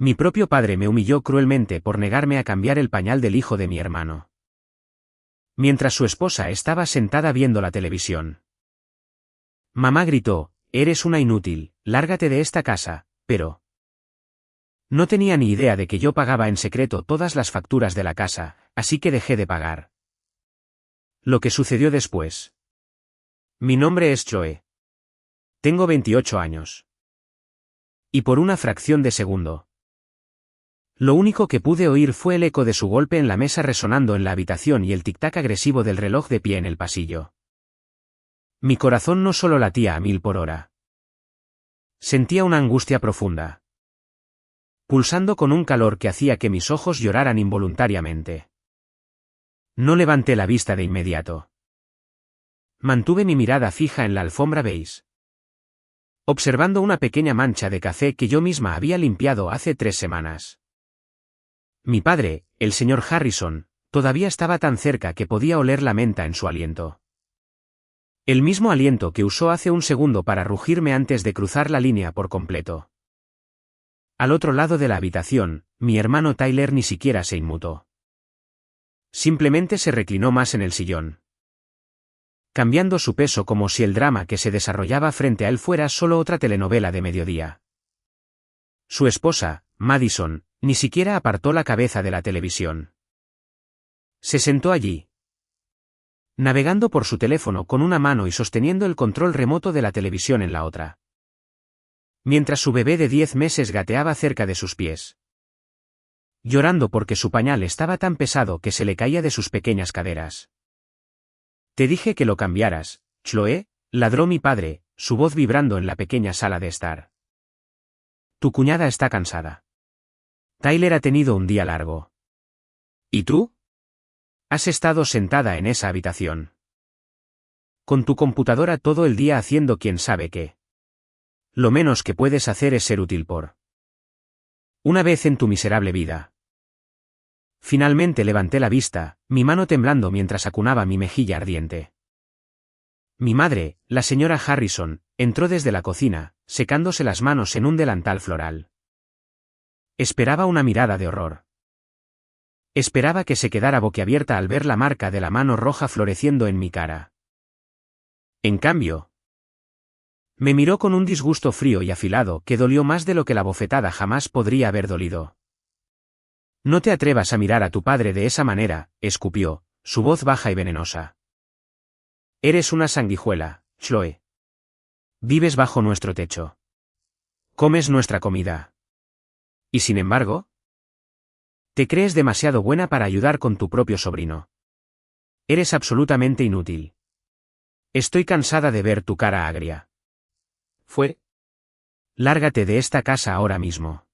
Mi propio padre me humilló cruelmente por negarme a cambiar el pañal del hijo de mi hermano. Mientras su esposa estaba sentada viendo la televisión. Mamá gritó, «Eres una inútil, lárgate de esta casa», pero... No tenía ni idea de que yo pagaba en secreto todas las facturas de la casa, así que dejé de pagar. Lo que sucedió después. Mi nombre es Chloe. Tengo 28 años. Y por una fracción de segundo. Lo único que pude oír fue el eco de su golpe en la mesa resonando en la habitación y el tic-tac agresivo del reloj de pie en el pasillo. Mi corazón no solo latía a 1000 por hora. Sentía una angustia profunda. Pulsando con un calor que hacía que mis ojos lloraran involuntariamente. No levanté la vista de inmediato. Mantuve mi mirada fija en la alfombra beige. Observando una pequeña mancha de café que yo misma había limpiado hace 3 semanas. Mi padre, el señor Harrison, todavía estaba tan cerca que podía oler la menta en su aliento. El mismo aliento que usó hace un segundo para rugirme antes de cruzar la línea por completo. Al otro lado de la habitación, mi hermano Tyler ni siquiera se inmutó. Simplemente se reclinó más en el sillón. Cambiando su peso como si el drama que se desarrollaba frente a él fuera solo otra telenovela de mediodía. Su esposa, Madison, ni siquiera apartó la cabeza de la televisión. Se sentó allí, navegando por su teléfono con una mano y sosteniendo el control remoto de la televisión en la otra. Mientras su bebé de 10 meses gateaba cerca de sus pies. Llorando porque su pañal estaba tan pesado que se le caía de sus pequeñas caderas. Te dije que lo cambiaras, Chloe, ladró mi padre, su voz vibrando en la pequeña sala de estar. Tu cuñada está cansada. Tyler ha tenido un día largo. ¿Y tú? Has estado sentada en esa habitación. Con tu computadora todo el día haciendo quién sabe qué. Lo menos que puedes hacer es ser útil por una vez en tu miserable vida. Finalmente levanté la vista, mi mano temblando mientras acunaba mi mejilla ardiente. Mi madre, la señora Harrison, entró desde la cocina, secándose las manos en un delantal floral. Esperaba una mirada de horror. Esperaba que se quedara boquiabierta al ver la marca de la mano roja floreciendo en mi cara. En cambio, me miró con un disgusto frío y afilado que dolió más de lo que la bofetada jamás podría haber dolido. No te atrevas a mirar a tu padre de esa manera, escupió, su voz baja y venenosa. Eres una sanguijuela, Chloe. Vives bajo nuestro techo. Comes nuestra comida. Y sin embargo, te crees demasiado buena para ayudar con tu propio sobrino. Eres absolutamente inútil. Estoy cansada de ver tu cara agria. Lárgate de esta casa ahora mismo.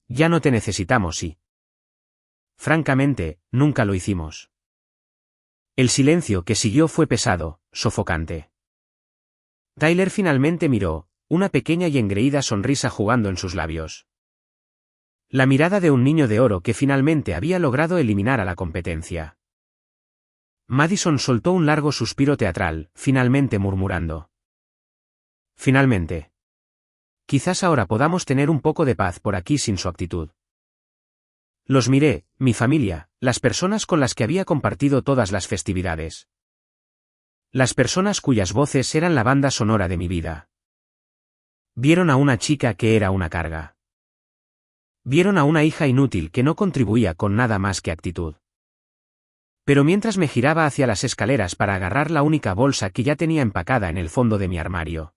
Ya no te necesitamos y... Francamente, nunca lo hicimos. El silencio que siguió fue pesado, sofocante. Tyler finalmente miró, una pequeña y engreída sonrisa jugando en sus labios. La mirada de un niño de oro que finalmente había logrado eliminar a la competencia. Madison soltó un largo suspiro teatral, finalmente murmurando. Finalmente. Quizás ahora podamos tener un poco de paz por aquí sin su actitud. Los miré, mi familia, las personas con las que había compartido todas las festividades. Las personas cuyas voces eran la banda sonora de mi vida. Vieron a una chica que era una carga. Vieron a una hija inútil que no contribuía con nada más que actitud. Pero mientras me giraba hacia las escaleras para agarrar la única bolsa que ya tenía empacada en el fondo de mi armario,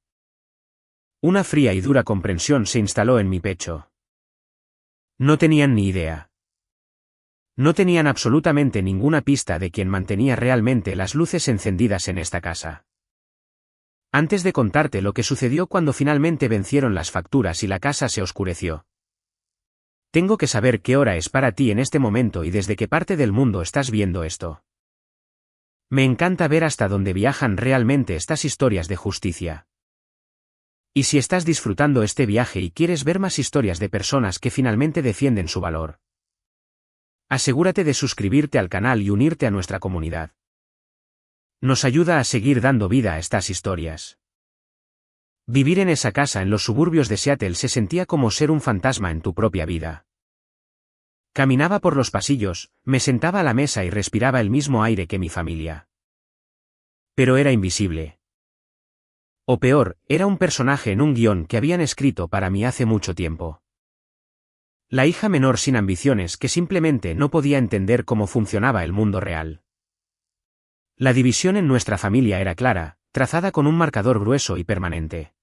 una fría y dura comprensión se instaló en mi pecho. No tenían ni idea. No tenían absolutamente ninguna pista de quién mantenía realmente las luces encendidas en esta casa. Antes de contarte lo que sucedió cuando finalmente vencieron las facturas y la casa se oscureció. Tengo que saber qué hora es para ti en este momento y desde qué parte del mundo estás viendo esto. Me encanta ver hasta dónde viajan realmente estas historias de justicia. Y si estás disfrutando este viaje y quieres ver más historias de personas que finalmente defienden su valor, asegúrate de suscribirte al canal y unirte a nuestra comunidad. Nos ayuda a seguir dando vida a estas historias. Vivir en esa casa en los suburbios de Seattle se sentía como ser un fantasma en tu propia vida. Caminaba por los pasillos, me sentaba a la mesa y respiraba el mismo aire que mi familia. Pero era invisible. O peor, era un personaje en un guión que habían escrito para mí hace mucho tiempo. La hija menor sin ambiciones que simplemente no podía entender cómo funcionaba el mundo real. La división en nuestra familia era clara, trazada con un marcador grueso y permanente.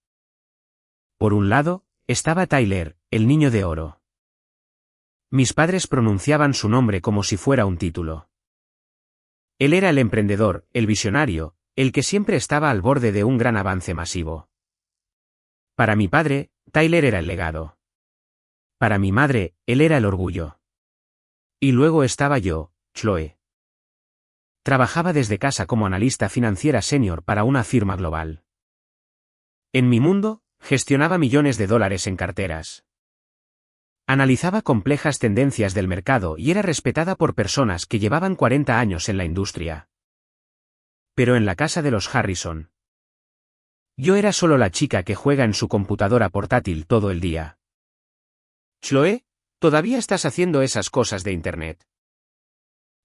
Por un lado, estaba Tyler, el niño de oro. Mis padres pronunciaban su nombre como si fuera un título. Él era el emprendedor, el visionario, el que siempre estaba al borde de un gran avance masivo. Para mi padre, Tyler era el legado. Para mi madre, él era el orgullo. Y luego estaba yo, Chloe. Trabajaba desde casa como analista financiera senior para una firma global. En mi mundo, gestionaba millones de dólares en carteras. Analizaba complejas tendencias del mercado y era respetada por personas que llevaban 40 años en la industria. Pero en la casa de los Harrison, yo era solo la chica que juega en su computadora portátil todo el día. «Chloe, ¿todavía estás haciendo esas cosas de internet?»,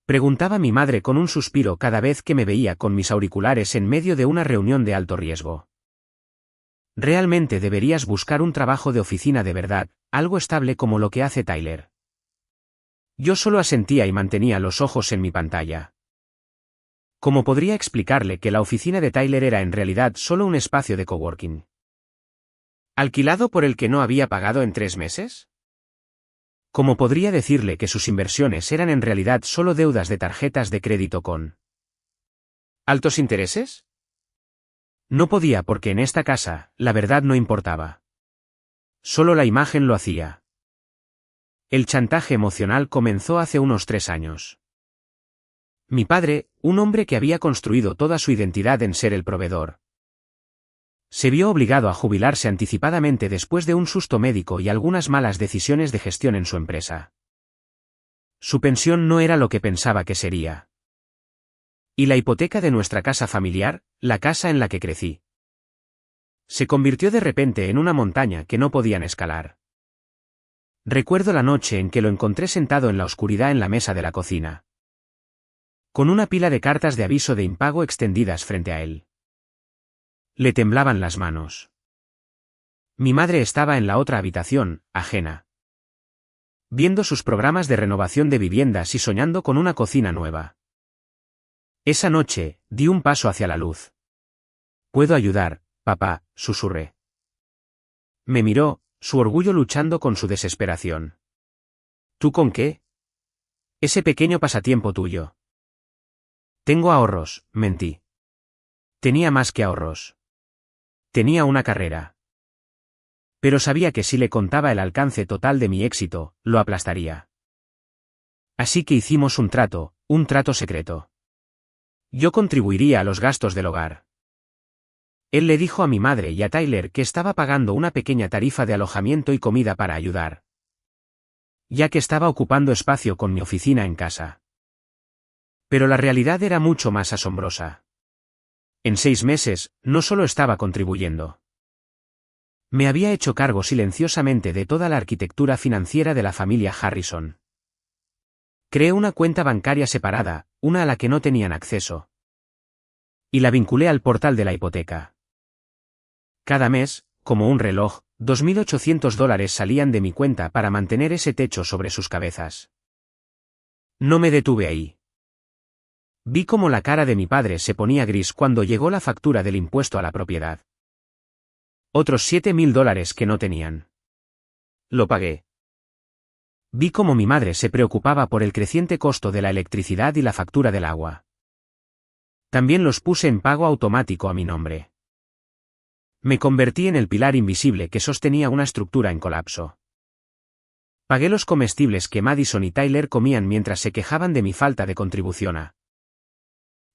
preguntaba mi madre con un suspiro cada vez que me veía con mis auriculares en medio de una reunión de alto riesgo. Realmente deberías buscar un trabajo de oficina de verdad, algo estable como lo que hace Tyler. Yo solo asentía y mantenía los ojos en mi pantalla. ¿Cómo podría explicarle que la oficina de Tyler era en realidad solo un espacio de coworking? ¿Alquilado por el que no había pagado en 3 meses? ¿Cómo podría decirle que sus inversiones eran en realidad solo deudas de tarjetas de crédito con altos intereses? No podía porque en esta casa, la verdad no importaba. Solo la imagen lo hacía. El chantaje emocional comenzó hace unos 3 años. Mi padre, un hombre que había construido toda su identidad en ser el proveedor, se vio obligado a jubilarse anticipadamente después de un susto médico y algunas malas decisiones de gestión en su empresa. Su pensión no era lo que pensaba que sería. Y la hipoteca de nuestra casa familiar, la casa en la que crecí, se convirtió de repente en una montaña que no podían escalar. Recuerdo la noche en que lo encontré sentado en la oscuridad en la mesa de la cocina, con una pila de cartas de aviso de impago extendidas frente a él. Le temblaban las manos. Mi madre estaba en la otra habitación, ajena, viendo sus programas de renovación de viviendas y soñando con una cocina nueva. Esa noche, di un paso hacia la luz. «¿Puedo ayudar, papá?», susurré. Me miró, su orgullo luchando con su desesperación. «¿Tú con qué? Ese pequeño pasatiempo tuyo». «Tengo ahorros», mentí. Tenía más que ahorros. Tenía una carrera. Pero sabía que si le contaba el alcance total de mi éxito, lo aplastaría. Así que hicimos un trato secreto. Yo contribuiría a los gastos del hogar. Él le dijo a mi madre y a Tyler que estaba pagando una pequeña tarifa de alojamiento y comida para ayudar, ya que estaba ocupando espacio con mi oficina en casa. Pero la realidad era mucho más asombrosa. En 6 meses, no solo estaba contribuyendo. Me había hecho cargo silenciosamente de toda la arquitectura financiera de la familia Harrison. Creé una cuenta bancaria separada, una a la que no tenían acceso, y la vinculé al portal de la hipoteca. Cada mes, como un reloj, $2.800 salían de mi cuenta para mantener ese techo sobre sus cabezas. No me detuve ahí. Vi cómo la cara de mi padre se ponía gris cuando llegó la factura del impuesto a la propiedad. Otros $7.000 que no tenían. Lo pagué. Vi cómo mi madre se preocupaba por el creciente costo de la electricidad y la factura del agua. También los puse en pago automático a mi nombre. Me convertí en el pilar invisible que sostenía una estructura en colapso. Pagué los comestibles que Madison y Tyler comían mientras se quejaban de mi falta de contribución a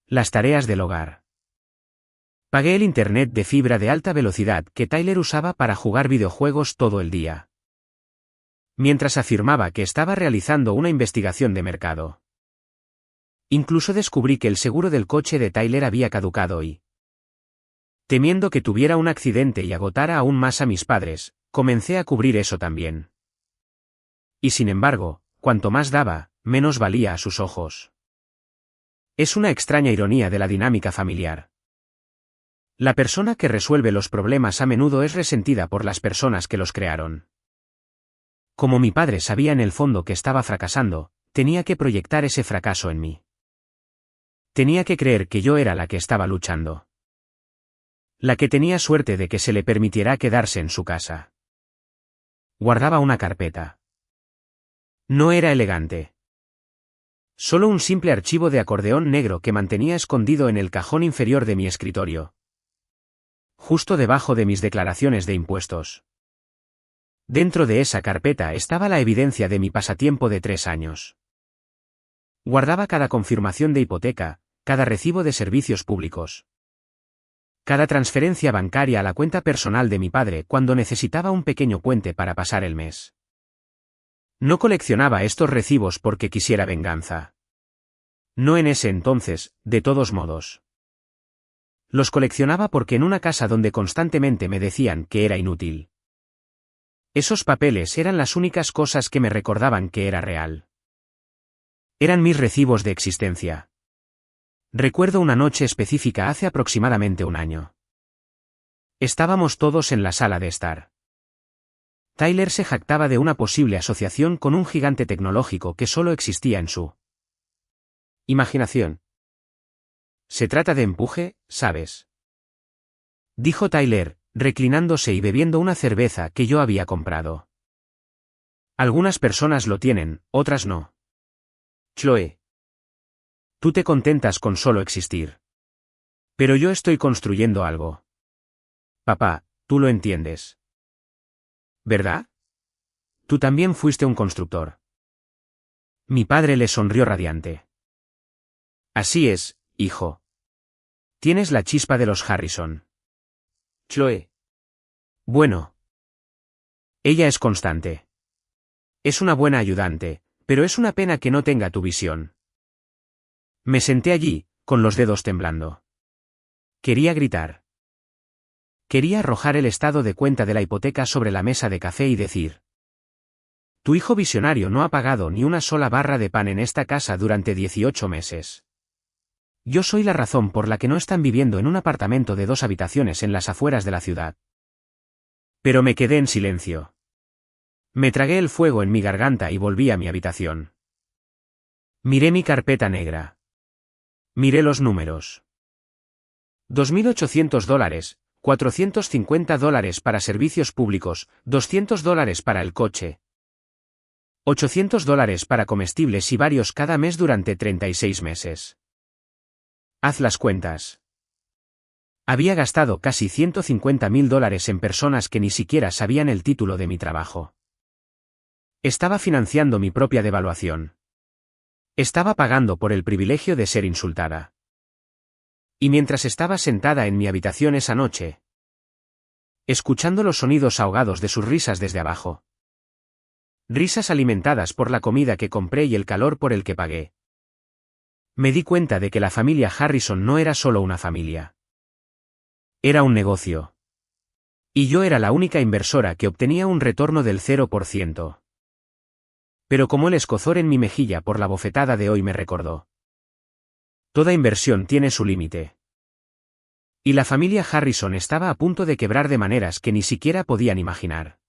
las tareas del hogar. Pagué el internet de fibra de alta velocidad que Tyler usaba para jugar videojuegos todo el día, mientras afirmaba que estaba realizando una investigación de mercado. Incluso descubrí que el seguro del coche de Tyler había caducado y Temiendo que tuviera un accidente y agotara aún más a mis padres, comencé a cubrir eso también. Y sin embargo, cuanto más daba, menos valía a sus ojos. Es una extraña ironía de la dinámica familiar. La persona que resuelve los problemas a menudo es resentida por las personas que los crearon. Como mi padre sabía en el fondo que estaba fracasando, tenía que proyectar ese fracaso en mí. Tenía que creer que yo era la que estaba luchando. La que tenía suerte de que se le permitiera quedarse en su casa. Guardaba una carpeta. No era elegante. Solo un simple archivo de acordeón negro que mantenía escondido en el cajón inferior de mi escritorio. Justo debajo de mis declaraciones de impuestos. Dentro de esa carpeta estaba la evidencia de mi pasatiempo de 3 años. Guardaba cada confirmación de hipoteca, cada recibo de servicios públicos. Cada transferencia bancaria a la cuenta personal de mi padre cuando necesitaba un pequeño puente para pasar el mes. No coleccionaba estos recibos porque quisiera venganza. No en ese entonces, de todos modos. Los coleccionaba porque en una casa donde constantemente me decían que era inútil. Esos papeles eran las únicas cosas que me recordaban que era real. Eran mis recibos de existencia. Recuerdo una noche específica hace aproximadamente 1 año. Estábamos todos en la sala de estar. Tyler se jactaba de una posible asociación con un gigante tecnológico que solo existía en su imaginación. Se trata de empuje, ¿sabes? Dijo Tyler, reclinándose y bebiendo una cerveza que yo había comprado. Algunas personas lo tienen, otras no. Chloe. Tú te contentas con solo existir. Pero yo estoy construyendo algo. Papá, tú lo entiendes. ¿Verdad? Tú también fuiste un constructor. Mi padre le sonrió radiante. Así es, hijo. Tienes la chispa de los Harrison. Chloe. Bueno. Ella es constante. Es una buena ayudante, pero es una pena que no tenga tu visión. Me senté allí, con los dedos temblando. Quería gritar. Quería arrojar el estado de cuenta de la hipoteca sobre la mesa de café y decir: tu hijo visionario no ha pagado ni una sola barra de pan en esta casa durante 18 meses. Yo soy la razón por la que no están viviendo en un apartamento de 2 habitaciones en las afueras de la ciudad. Pero me quedé en silencio. Me tragué el fuego en mi garganta y volví a mi habitación. Miré mi carpeta negra. Miré los números. $2.800, $450 para servicios públicos, $200 para el coche. $800 para comestibles y varios cada mes durante 36 meses. Haz las cuentas. Había gastado casi $150.000 en personas que ni siquiera sabían el título de mi trabajo. Estaba financiando mi propia devaluación. Estaba pagando por el privilegio de ser insultada. Y mientras estaba sentada en mi habitación esa noche, escuchando los sonidos ahogados de sus risas desde abajo. Risas alimentadas por la comida que compré y el calor por el que pagué. Me di cuenta de que la familia Harrison no era solo una familia. Era un negocio. Y yo era la única inversora que obtenía un retorno del 0%. Pero como el escozor en mi mejilla por la bofetada de hoy me recordó. Toda inversión tiene su límite. Y la familia Harrison estaba a punto de quebrar de maneras que ni siquiera podían imaginar.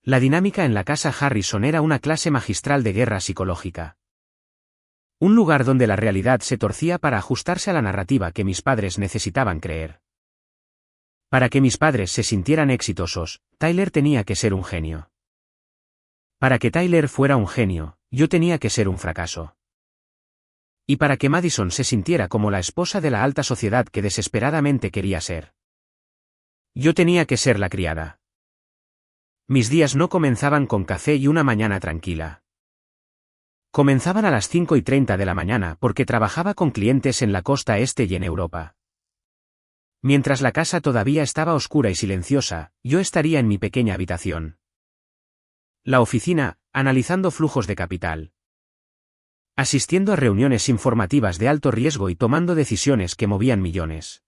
La dinámica en la casa Harrison era una clase magistral de guerra psicológica. Un lugar donde la realidad se torcía para ajustarse a la narrativa que mis padres necesitaban creer. Para que mis padres se sintieran exitosos, Tyler tenía que ser un genio. Para que Tyler fuera un genio, yo tenía que ser un fracaso. Y para que Madison se sintiera como la esposa de la alta sociedad que desesperadamente quería ser, yo tenía que ser la criada. Mis días no comenzaban con café y una mañana tranquila. Comenzaban a las 5:30 de la mañana porque trabajaba con clientes en la costa este y en Europa. Mientras la casa todavía estaba oscura y silenciosa, yo estaría en mi pequeña habitación. La oficina, analizando flujos de capital. Asistiendo a reuniones informativas de alto riesgo y tomando decisiones que movían millones.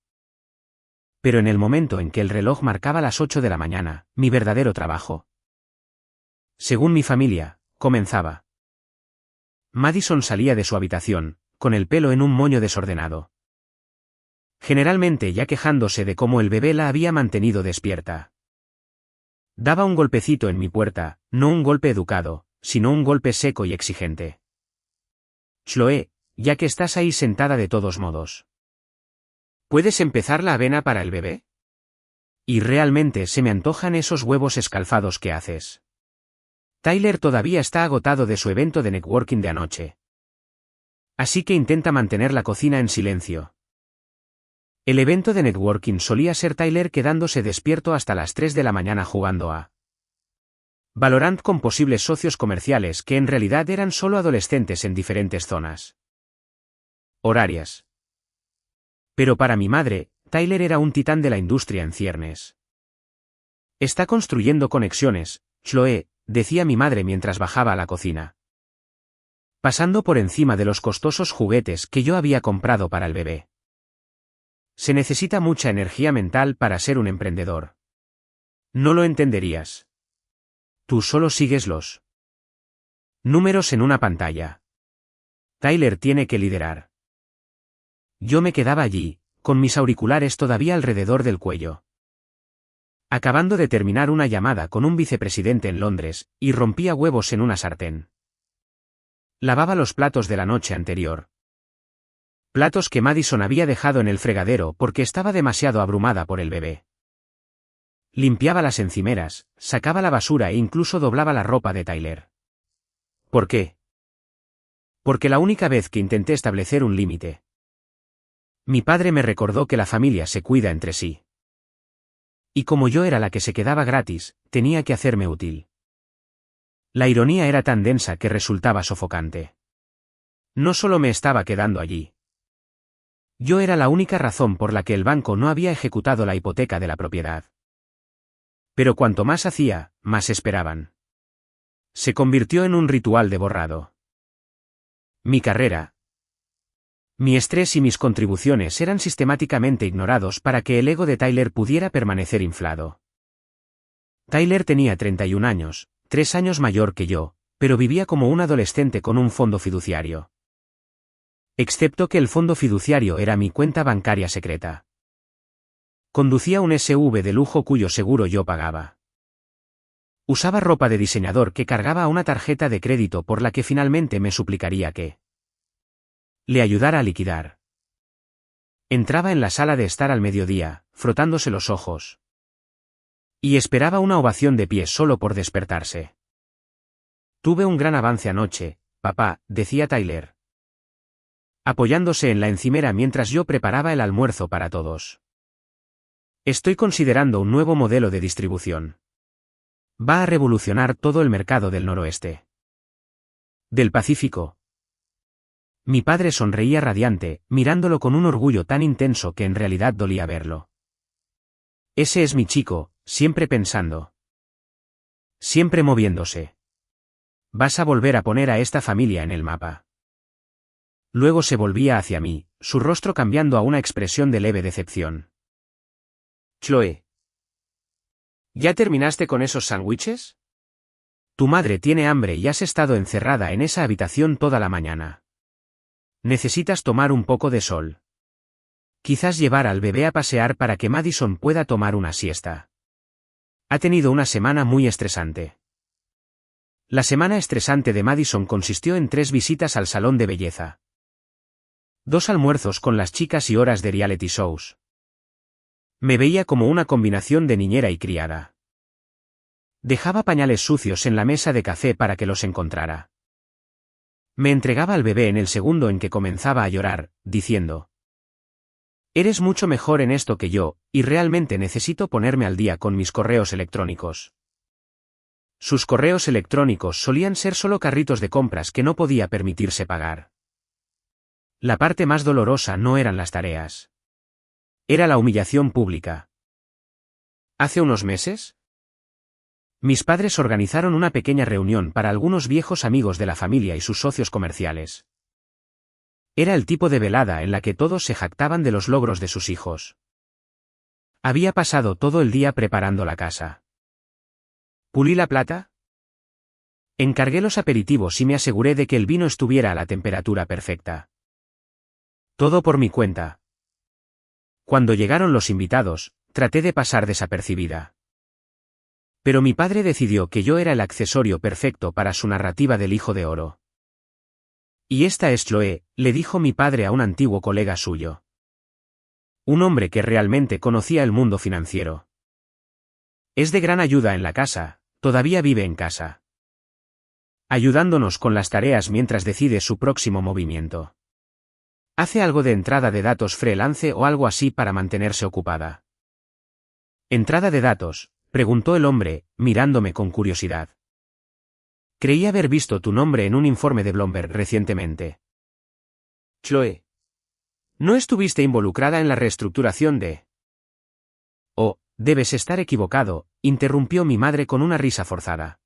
Pero en el momento en que el reloj marcaba las 8 de la mañana, mi verdadero trabajo, según mi familia, comenzaba. Madison salía de su habitación, con el pelo en un moño desordenado. Generalmente ya quejándose de cómo el bebé la había mantenido despierta. Daba un golpecito en mi puerta, no un golpe educado, sino un golpe seco y exigente. Chloe, ya que estás ahí sentada de todos modos, ¿puedes empezar la avena para el bebé? Y realmente se me antojan esos huevos escalfados que haces. Tyler todavía está agotado de su evento de networking de anoche. Así que intenta mantener la cocina en silencio. El evento de networking solía ser Tyler quedándose despierto hasta las 3 de la mañana jugando a Valorant con posibles socios comerciales que en realidad eran solo adolescentes en diferentes zonas horarias. Pero para mi madre, Tyler era un titán de la industria en ciernes. Está construyendo conexiones, Chloe, decía mi madre mientras bajaba a la cocina. Pasando por encima de los costosos juguetes que yo había comprado para el bebé. Se necesita mucha energía mental para ser un emprendedor. No lo entenderías. Tú solo sigues los números en una pantalla. Tyler tiene que liderar. Yo me quedaba allí, con mis auriculares todavía alrededor del cuello. Acabando de terminar una llamada con un vicepresidente en Londres, y rompía huevos en una sartén. Lavaba los platos de la noche anterior. Platos que Madison había dejado en el fregadero porque estaba demasiado abrumada por el bebé. Limpiaba las encimeras, sacaba la basura e incluso doblaba la ropa de Tyler. ¿Por qué? Porque la única vez que intenté establecer un límite, mi padre me recordó que la familia se cuida entre sí. Y como yo era la que se quedaba gratis, tenía que hacerme útil. La ironía era tan densa que resultaba sofocante. No solo me estaba quedando allí. Yo era la única razón por la que el banco no había ejecutado la hipoteca de la propiedad. Pero cuanto más hacía, más esperaban. Se convirtió en un ritual de borrado. Mi carrera, mi estrés y mis contribuciones eran sistemáticamente ignorados para que el ego de Tyler pudiera permanecer inflado. Tyler tenía 31 años, 3 años mayor que yo, pero vivía como un adolescente con un fondo fiduciario. Excepto que el fondo fiduciario era mi cuenta bancaria secreta. Conducía un SUV de lujo cuyo seguro yo pagaba. Usaba ropa de diseñador que cargaba a una tarjeta de crédito por la que finalmente me suplicaría que le ayudara a liquidar. Entraba en la sala de estar al mediodía, frotándose los ojos. Y esperaba una ovación de pie solo por despertarse. Tuve un gran avance anoche, papá, decía Tyler, apoyándose en la encimera mientras yo preparaba el almuerzo para todos. Estoy considerando un nuevo modelo de distribución. Va a revolucionar todo el mercado del noroeste del Pacífico. Mi padre sonreía radiante, mirándolo con un orgullo tan intenso que en realidad dolía verlo. Ese es mi chico, siempre pensando. Siempre moviéndose. Vas a volver a poner a esta familia en el mapa. Luego se volvía hacia mí, su rostro cambiando a una expresión de leve decepción. Chloe. ¿Ya terminaste con esos sándwiches? Tu madre tiene hambre y has estado encerrada en esa habitación toda la mañana. Necesitas tomar un poco de sol. Quizás llevar al bebé a pasear para que Madison pueda tomar una siesta. Ha tenido una semana muy estresante. La semana estresante de Madison consistió en 3 visitas al salón de belleza, 2 almuerzos con las chicas y horas de reality shows. Me veía como una combinación de niñera y criada. Dejaba pañales sucios en la mesa de café para que los encontrara. Me entregaba al bebé en el segundo en que comenzaba a llorar, diciendo: eres mucho mejor en esto que yo, y realmente necesito ponerme al día con mis correos electrónicos. Sus correos electrónicos solían ser solo carritos de compras que no podía permitirse pagar. La parte más dolorosa no eran las tareas. Era la humillación pública. Hace unos meses, mis padres organizaron una pequeña reunión para algunos viejos amigos de la familia y sus socios comerciales. Era el tipo de velada en la que todos se jactaban de los logros de sus hijos. Había pasado todo el día preparando la casa. ¿Pulí la plata? Encargué los aperitivos y me aseguré de que el vino estuviera a la temperatura perfecta. Todo por mi cuenta. Cuando llegaron los invitados, traté de pasar desapercibida. Pero mi padre decidió que yo era el accesorio perfecto para su narrativa del Hijo de Oro. Y esta es Chloe, le dijo mi padre a un antiguo colega suyo. Un hombre que realmente conocía el mundo financiero. Es de gran ayuda en la casa, todavía vive en casa. Ayudándonos con las tareas mientras decide su próximo movimiento. Hace algo de entrada de datos freelance o algo así para mantenerse ocupada. ¿Entrada de datos?, preguntó el hombre, mirándome con curiosidad. Creí haber visto tu nombre en un informe de Bloomberg recientemente. Chloe. ¿No estuviste involucrada en la reestructuración de...? Oh, debes estar equivocado, interrumpió mi madre con una risa forzada.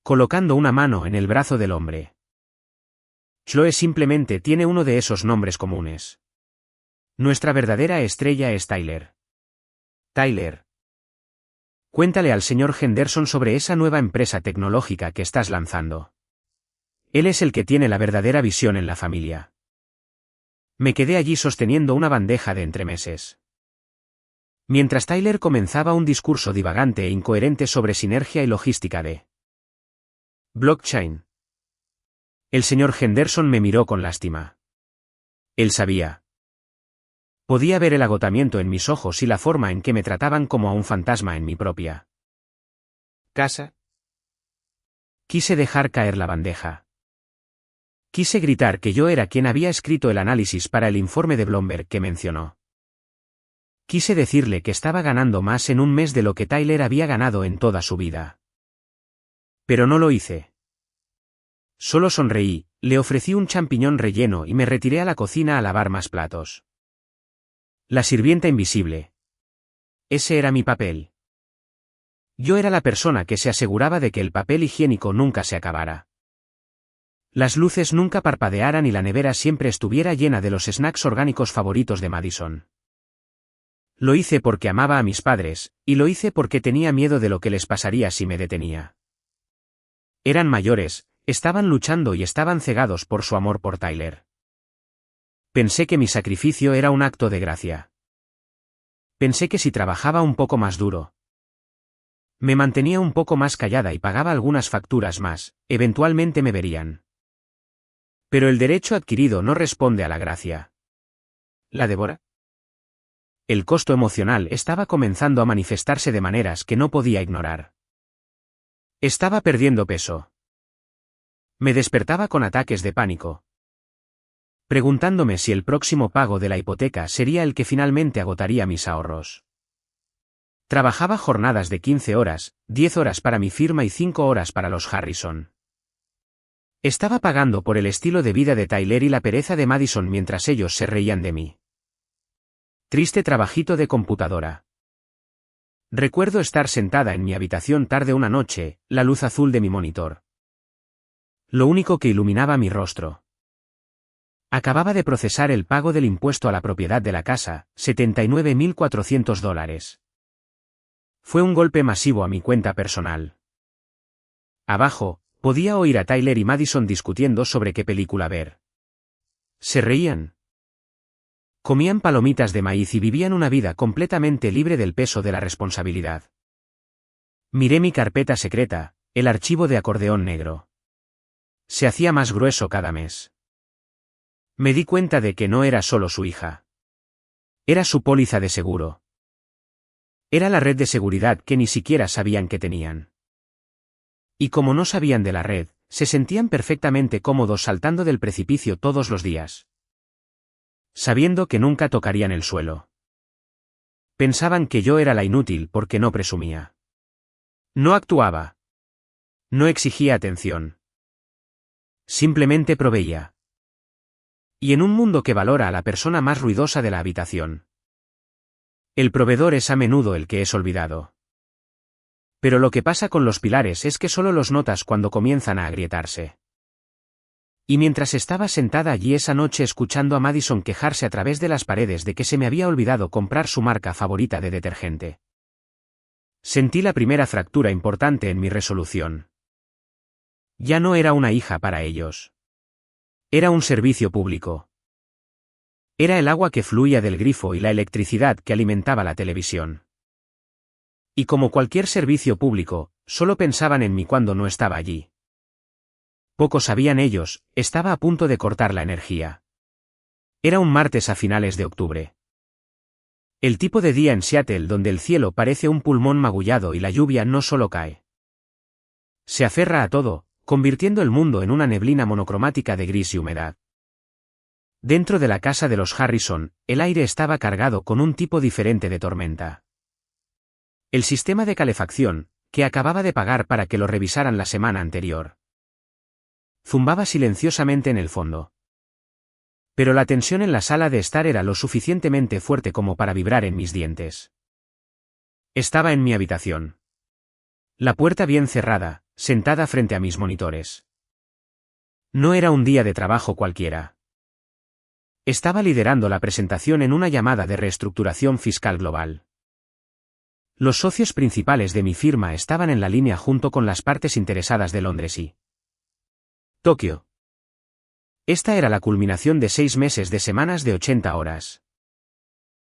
Colocando una mano en el brazo del hombre. Chloe simplemente tiene uno de esos nombres comunes. Nuestra verdadera estrella es Tyler. Tyler. Cuéntale al señor Henderson sobre esa nueva empresa tecnológica que estás lanzando. Él es el que tiene la verdadera visión en la familia. Me quedé allí sosteniendo una bandeja de entremeses. Mientras Tyler comenzaba un discurso divagante e incoherente sobre sinergia y logística de blockchain. El señor Henderson me miró con lástima. Él sabía. Podía ver el agotamiento en mis ojos y la forma en que me trataban como a un fantasma en mi propia casa. Quise dejar caer la bandeja. Quise gritar que yo era quien había escrito el análisis para el informe de Bloomberg que mencionó. Quise decirle que estaba ganando más en un mes de lo que Tyler había ganado en toda su vida. Pero no lo hice. Solo sonreí, le ofrecí un champiñón relleno y me retiré a la cocina a lavar más platos. La sirvienta invisible. Ese era mi papel. Yo era la persona que se aseguraba de que el papel higiénico nunca se acabara. Las luces nunca parpadearan y la nevera siempre estuviera llena de los snacks orgánicos favoritos de Madison. Lo hice porque amaba a mis padres, y lo hice porque tenía miedo de lo que les pasaría si me detenía. Eran mayores, estaban luchando y estaban cegados por su amor por Tyler. Pensé que mi sacrificio era un acto de gracia. Pensé que si trabajaba un poco más duro, me mantenía un poco más callada y pagaba algunas facturas más, eventualmente me verían. Pero el derecho adquirido no responde a la gracia. ¿La devora? El costo emocional estaba comenzando a manifestarse de maneras que no podía ignorar. Estaba perdiendo peso. Me despertaba con ataques de pánico, preguntándome si el próximo pago de la hipoteca sería el que finalmente agotaría mis ahorros. Trabajaba jornadas de 15 horas, 10 horas para mi firma y 5 horas para los Harrison. Estaba pagando por el estilo de vida de Tyler y la pereza de Madison mientras ellos se reían de mí. Triste trabajito de computadora. Recuerdo estar sentada en mi habitación tarde una noche, la luz azul de mi monitor. Lo único que iluminaba mi rostro. Acababa de procesar el pago del impuesto a la propiedad de la casa, $79.400. Fue un golpe masivo a mi cuenta personal. Abajo, podía oír a Tyler y Madison discutiendo sobre qué película ver. Se reían. Comían palomitas de maíz y vivían una vida completamente libre del peso de la responsabilidad. Miré mi carpeta secreta, el archivo de acordeón negro. Se hacía más grueso cada mes. Me di cuenta de que no era solo su hija. Era su póliza de seguro. Era la red de seguridad que ni siquiera sabían que tenían. Y como no sabían de la red, se sentían perfectamente cómodos saltando del precipicio todos los días, sabiendo que nunca tocarían el suelo. Pensaban que yo era la inútil porque no presumía. No actuaba. No exigía atención. Simplemente proveía. Y en un mundo que valora a la persona más ruidosa de la habitación, el proveedor es a menudo el que es olvidado. Pero lo que pasa con los pilares es que solo los notas cuando comienzan a agrietarse. Y mientras estaba sentada allí esa noche escuchando a Madison quejarse a través de las paredes de que se me había olvidado comprar su marca favorita de detergente, sentí la primera fractura importante en mi resolución. Ya no era una hija para ellos. Era un servicio público. Era el agua que fluía del grifo y la electricidad que alimentaba la televisión. Y como cualquier servicio público, solo pensaban en mí cuando no estaba allí. Poco sabían ellos, estaba a punto de cortar la energía. Era un martes a finales de octubre. El tipo de día en Seattle donde el cielo parece un pulmón magullado y la lluvia no solo cae. Se aferra a todo, convirtiendo el mundo en una neblina monocromática de gris y humedad. Dentro de la casa de los Harrison, el aire estaba cargado con un tipo diferente de tormenta. El sistema de calefacción, que acababa de pagar para que lo revisaran la semana anterior, zumbaba silenciosamente en el fondo. Pero la tensión en la sala de estar era lo suficientemente fuerte como para vibrar en mis dientes. Estaba en mi habitación. La puerta bien cerrada, sentada frente a mis monitores. No era un día de trabajo cualquiera. Estaba liderando la presentación en una llamada de reestructuración fiscal global. Los socios principales de mi firma estaban en la línea junto con las partes interesadas de Londres y Tokio. Esta era la culminación de 6 meses de semanas de 80 horas.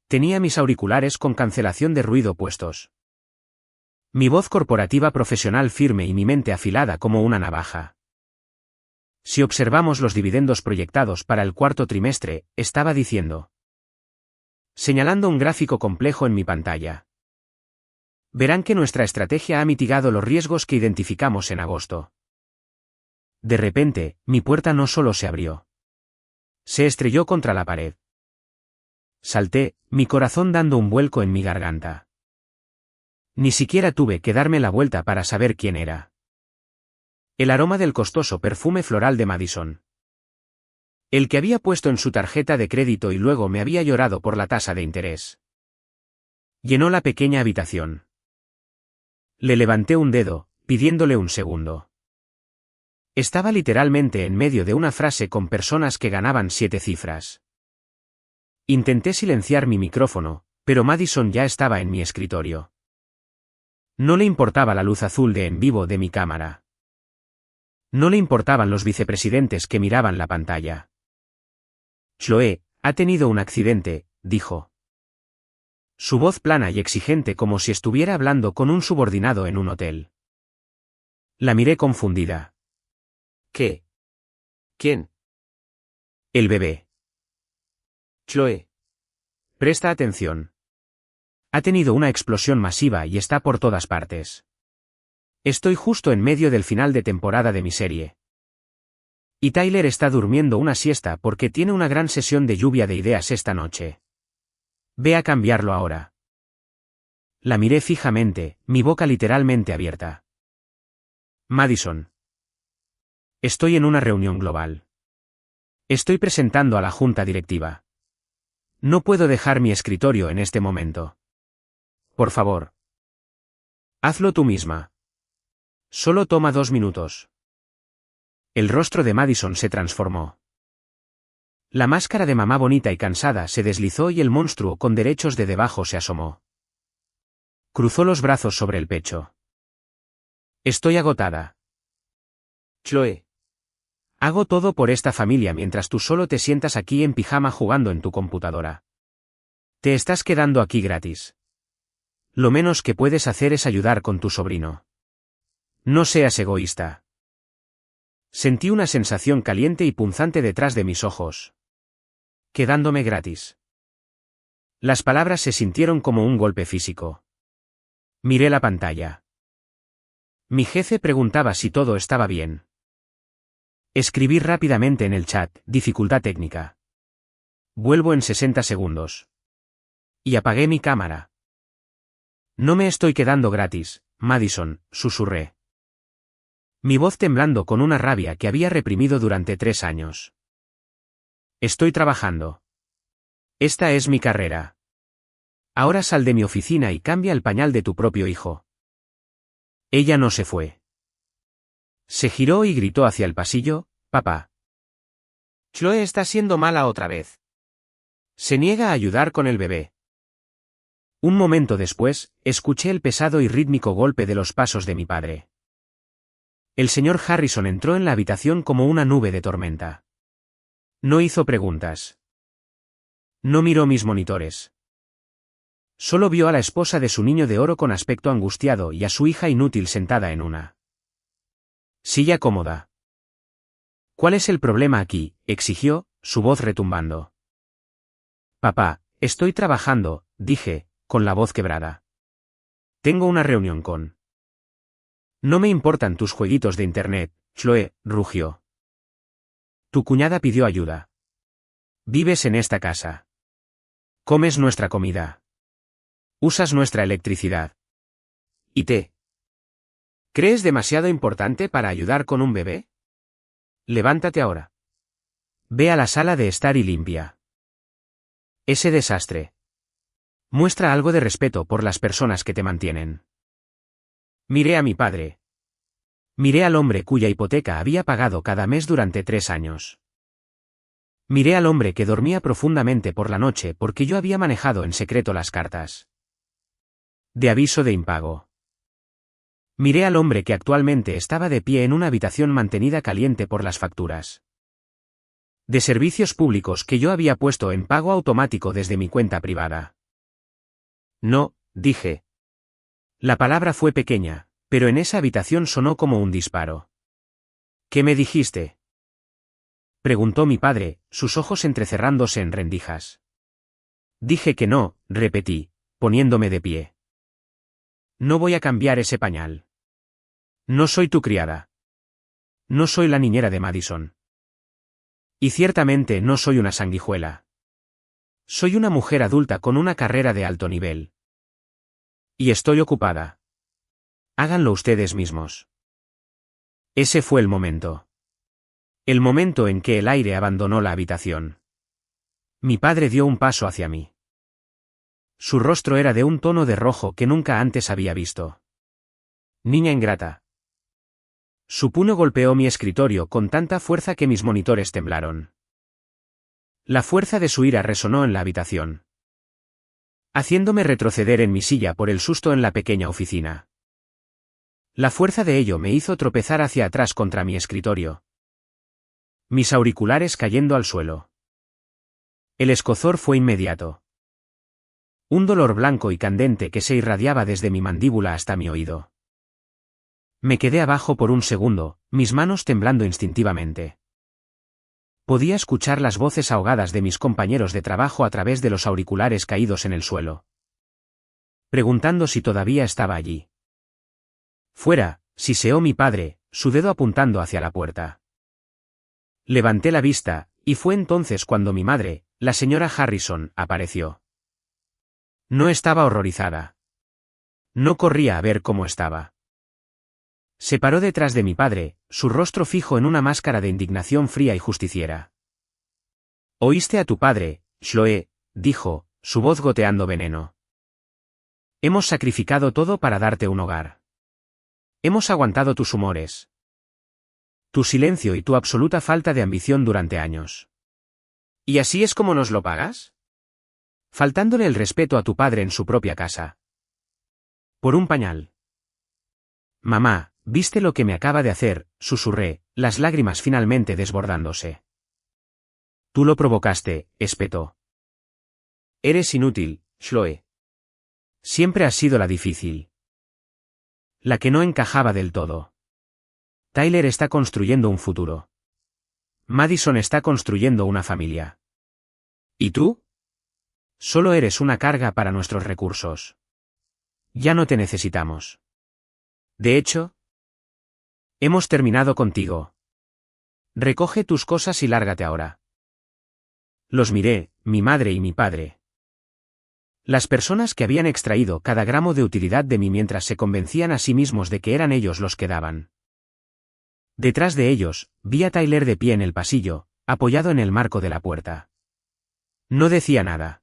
Tenía mis auriculares con cancelación de ruido puestos. Mi voz corporativa profesional firme y mi mente afilada como una navaja. Si observamos los dividendos proyectados para el cuarto trimestre, estaba diciendo, señalando un gráfico complejo en mi pantalla. Verán que nuestra estrategia ha mitigado los riesgos que identificamos en agosto. De repente, mi puerta no solo se abrió. Se estrelló contra la pared. Salté, mi corazón dando un vuelco en mi garganta. Ni siquiera tuve que darme la vuelta para saber quién era. El aroma del costoso perfume floral de Madison. El que había puesto en su tarjeta de crédito y luego me había llorado por la tasa de interés. Llenó la pequeña habitación. Le levanté un dedo, pidiéndole un segundo. Estaba literalmente en medio de una frase con personas que ganaban 7 cifras. Intenté silenciar mi micrófono, pero Madison ya estaba en mi escritorio. No le importaba la luz azul de en vivo de mi cámara. No le importaban los vicepresidentes que miraban la pantalla. Chloe, ha tenido un accidente, dijo. Su voz plana y exigente como si estuviera hablando con un subordinado en un hotel. La miré confundida. ¿Qué? ¿Quién? El bebé. Chloe. Presta atención. Ha tenido una explosión masiva y está por todas partes. Estoy justo en medio del final de temporada de mi serie. Y Tyler está durmiendo una siesta porque tiene una gran sesión de lluvia de ideas esta noche. Ve a cambiarlo ahora. La miré fijamente, mi boca literalmente abierta. Madison. Estoy en una reunión global. Estoy presentando a la junta directiva. No puedo dejar mi escritorio en este momento. Por favor. Hazlo tú misma. Solo toma 2 minutos. El rostro de Madison se transformó. La máscara de mamá bonita y cansada se deslizó y el monstruo con derechos de debajo se asomó. Cruzó los brazos sobre el pecho. Estoy agotada. Chloe. Hago todo por esta familia mientras tú solo te sientas aquí en pijama jugando en tu computadora. Te estás quedando aquí gratis. Lo menos que puedes hacer es ayudar con tu sobrino. No seas egoísta. Sentí una sensación caliente y punzante detrás de mis ojos. Quedándome gratis. Las palabras se sintieron como un golpe físico. Miré la pantalla. Mi jefe preguntaba si todo estaba bien. Escribí rápidamente en el chat, dificultad técnica. Vuelvo en 60 segundos. Y apagué mi cámara. No me estoy quedando gratis, Madison, susurré. Mi voz temblando con una rabia que había reprimido durante 3 años. Estoy trabajando. Esta es mi carrera. Ahora sal de mi oficina y cambia el pañal de tu propio hijo. Ella no se fue. Se giró y gritó hacia el pasillo, papá. Chloe está siendo mala otra vez. Se niega a ayudar con el bebé. Un momento después, escuché el pesado y rítmico golpe de los pasos de mi padre. El señor Harrison entró en la habitación como una nube de tormenta. No hizo preguntas. No miró mis monitores. Solo vio a la esposa de su niño de oro con aspecto angustiado y a su hija inútil sentada en una silla cómoda. ¿Cuál es el problema aquí?, exigió, su voz retumbando. Papá, estoy trabajando, dije, con la voz quebrada. Tengo una reunión con... No me importan tus jueguitos de internet, Chloe, rugió. Tu cuñada pidió ayuda. Vives en esta casa. Comes nuestra comida. Usas nuestra electricidad. ¿Y te crees demasiado importante para ayudar con un bebé? Levántate ahora. Ve a la sala de estar y limpia ese desastre. Muestra algo de respeto por las personas que te mantienen. Miré a mi padre. Miré al hombre cuya hipoteca había pagado cada mes durante 3 años. Miré al hombre que dormía profundamente por la noche porque yo había manejado en secreto las cartas de aviso de impago. Miré al hombre que actualmente estaba de pie en una habitación mantenida caliente por las facturas de servicios públicos que yo había puesto en pago automático desde mi cuenta privada. No, dije. La palabra fue pequeña, pero en esa habitación sonó como un disparo. ¿Qué me dijiste?, preguntó mi padre, sus ojos entrecerrándose en rendijas. Dije que no, repetí, poniéndome de pie. No voy a cambiar ese pañal. No soy tu criada. No soy la niñera de Madison. Y ciertamente no soy una sanguijuela. Soy una mujer adulta con una carrera de alto nivel. Y estoy ocupada. Háganlo ustedes mismos. Ese fue el momento. El momento en que el aire abandonó la habitación. Mi padre dio un paso hacia mí. Su rostro era de un tono de rojo que nunca antes había visto. Niña ingrata. Su puño golpeó mi escritorio con tanta fuerza que mis monitores temblaron. La fuerza de su ira resonó en la habitación, haciéndome retroceder en mi silla por el susto en la pequeña oficina. La fuerza de ello me hizo tropezar hacia atrás contra mi escritorio. Mis auriculares cayendo al suelo. El escozor fue inmediato. Un dolor blanco y candente que se irradiaba desde mi mandíbula hasta mi oído. Me quedé abajo por un segundo, mis manos temblando instintivamente. Podía escuchar las voces ahogadas de mis compañeros de trabajo a través de los auriculares caídos en el suelo, preguntando si todavía estaba allí. Fuera, siseó mi padre, su dedo apuntando hacia la puerta. Levanté la vista, y fue entonces cuando mi madre, la señora Harrison, apareció. No estaba horrorizada. No corría a ver cómo estaba. Se paró detrás de mi padre, su rostro fijo en una máscara de indignación fría y justiciera. «Oíste a tu padre, Chloe», dijo, su voz goteando veneno. «Hemos sacrificado todo para darte un hogar. Hemos aguantado tus humores, tu silencio y tu absoluta falta de ambición durante años. ¿Y así es como nos lo pagas? Faltándole el respeto a tu padre en su propia casa. Por un pañal». «Mamá, ¿viste lo que me acaba de hacer?», susurré, las lágrimas finalmente desbordándose. «Tú lo provocaste», espetó. «Eres inútil, Chloe. Siempre has sido la difícil. La que no encajaba del todo. Tyler está construyendo un futuro. Madison está construyendo una familia. ¿Y tú? Solo eres una carga para nuestros recursos. Ya no te necesitamos. De hecho, hemos terminado contigo. Recoge tus cosas y lárgate ahora». Los miré, mi madre y mi padre. Las personas que habían extraído cada gramo de utilidad de mí mientras se convencían a sí mismos de que eran ellos los que daban. Detrás de ellos, vi a Tyler de pie en el pasillo, apoyado en el marco de la puerta. No decía nada.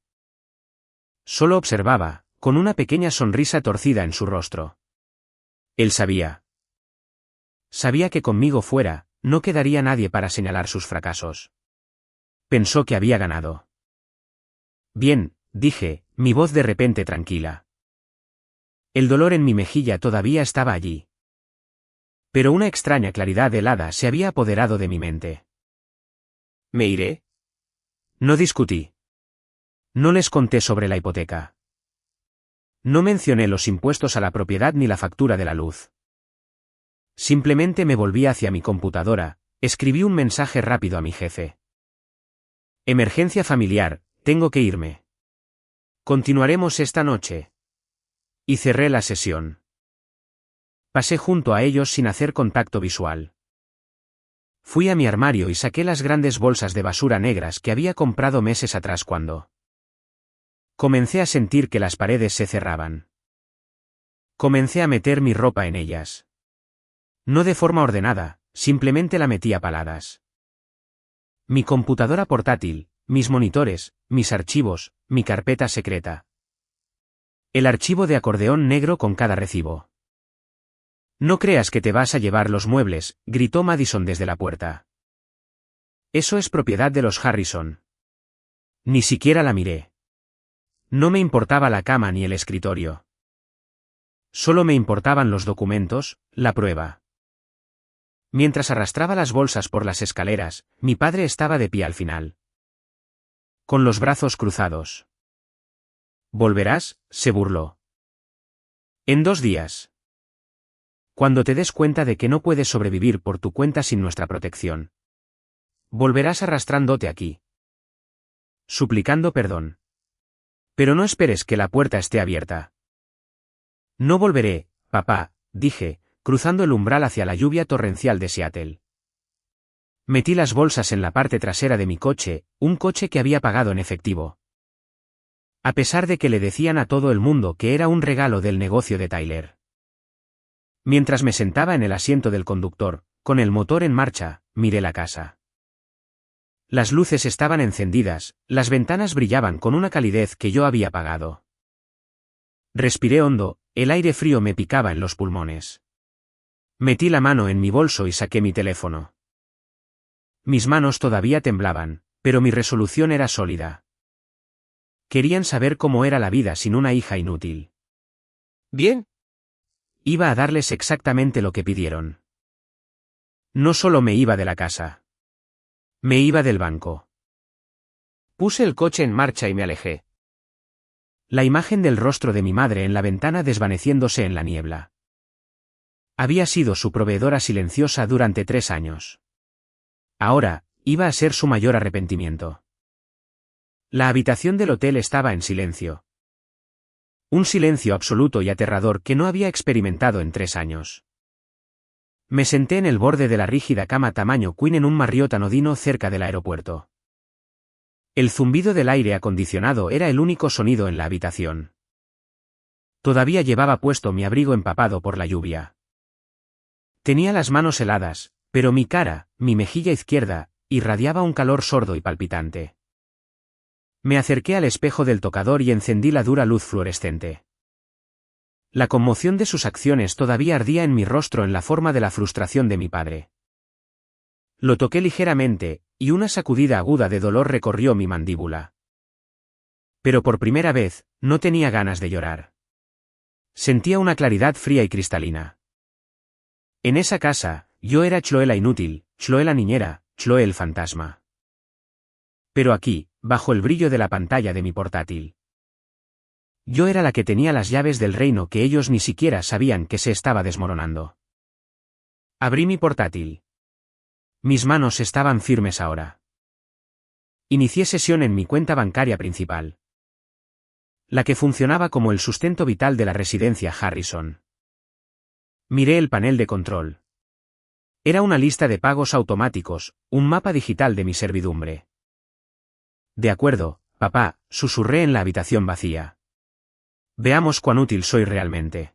Solo observaba, con una pequeña sonrisa torcida en su rostro. Él sabía. Sabía que conmigo fuera, no quedaría nadie para señalar sus fracasos. Pensó que había ganado. Bien, dije, mi voz de repente tranquila. El dolor en mi mejilla todavía estaba allí. Pero una extraña claridad helada se había apoderado de mi mente. ¿Me iré? No discutí. No les conté sobre la hipoteca. No mencioné los impuestos a la propiedad ni la factura de la luz. Simplemente me volví hacia mi computadora, escribí un mensaje rápido a mi jefe. Emergencia familiar, tengo que irme. Continuaremos esta noche. Y cerré la sesión. Pasé junto a ellos sin hacer contacto visual. Fui a mi armario y saqué las grandes bolsas de basura negras que había comprado meses atrás cuando comencé a sentir que las paredes se cerraban. Comencé a meter mi ropa en ellas. No de forma ordenada, simplemente la metí a paladas. Mi computadora portátil, mis monitores, mis archivos, mi carpeta secreta. El archivo de acordeón negro con cada recibo. No creas que te vas a llevar los muebles, gritó Madison desde la puerta. Eso es propiedad de los Harrison. Ni siquiera la miré. No me importaba la cama ni el escritorio. Solo me importaban los documentos, la prueba. Mientras arrastraba las bolsas por las escaleras, mi padre estaba de pie al final. Con los brazos cruzados. ¿Volverás?, se burló. En 2 días. Cuando te des cuenta de que no puedes sobrevivir por tu cuenta sin nuestra protección. Volverás arrastrándote aquí. Suplicando perdón. Pero no esperes que la puerta esté abierta. No volveré, papá, dije, cruzando el umbral hacia la lluvia torrencial de Seattle. Metí las bolsas en la parte trasera de mi coche, un coche que había pagado en efectivo. A pesar de que le decían a todo el mundo que era un regalo del negocio de Tyler. Mientras me sentaba en el asiento del conductor, con el motor en marcha, miré la casa. Las luces estaban encendidas, las ventanas brillaban con una calidez que yo había pagado. Respiré hondo, el aire frío me picaba en los pulmones. Metí la mano en mi bolso y saqué mi teléfono. Mis manos todavía temblaban, pero mi resolución era sólida. Querían saber cómo era la vida sin una hija inútil. Bien. Iba a darles exactamente lo que pidieron. No solo me iba de la casa. Me iba del banco. Puse el coche en marcha y me alejé. La imagen del rostro de mi madre en la ventana desvaneciéndose en la niebla. Había sido su proveedora silenciosa durante 3 años. Ahora, iba a ser su mayor arrepentimiento. La habitación del hotel estaba en silencio. Un silencio absoluto y aterrador que no había experimentado en 3 años. Me senté en el borde de la rígida cama tamaño queen en un Marriott anodino cerca del aeropuerto. El zumbido del aire acondicionado era el único sonido en la habitación. Todavía llevaba puesto mi abrigo empapado por la lluvia. Tenía las manos heladas, pero mi cara, mi mejilla izquierda, irradiaba un calor sordo y palpitante. Me acerqué al espejo del tocador y encendí la dura luz fluorescente. La conmoción de sus acciones todavía ardía en mi rostro en la forma de la frustración de mi padre. Lo toqué ligeramente, y una sacudida aguda de dolor recorrió mi mandíbula. Pero por primera vez, no tenía ganas de llorar. Sentía una claridad fría y cristalina. En esa casa, yo era Chloe la inútil, Chloe la niñera, Chloe el fantasma. Pero aquí, bajo el brillo de la pantalla de mi portátil. Yo era la que tenía las llaves del reino que ellos ni siquiera sabían que se estaba desmoronando. Abrí mi portátil. Mis manos estaban firmes ahora. Inicié sesión en mi cuenta bancaria principal. La que funcionaba como el sustento vital de la residencia Harrison. Miré el panel de control. Era una lista de pagos automáticos, un mapa digital de mi servidumbre. De acuerdo, papá, susurré en la habitación vacía. Veamos cuán útil soy realmente.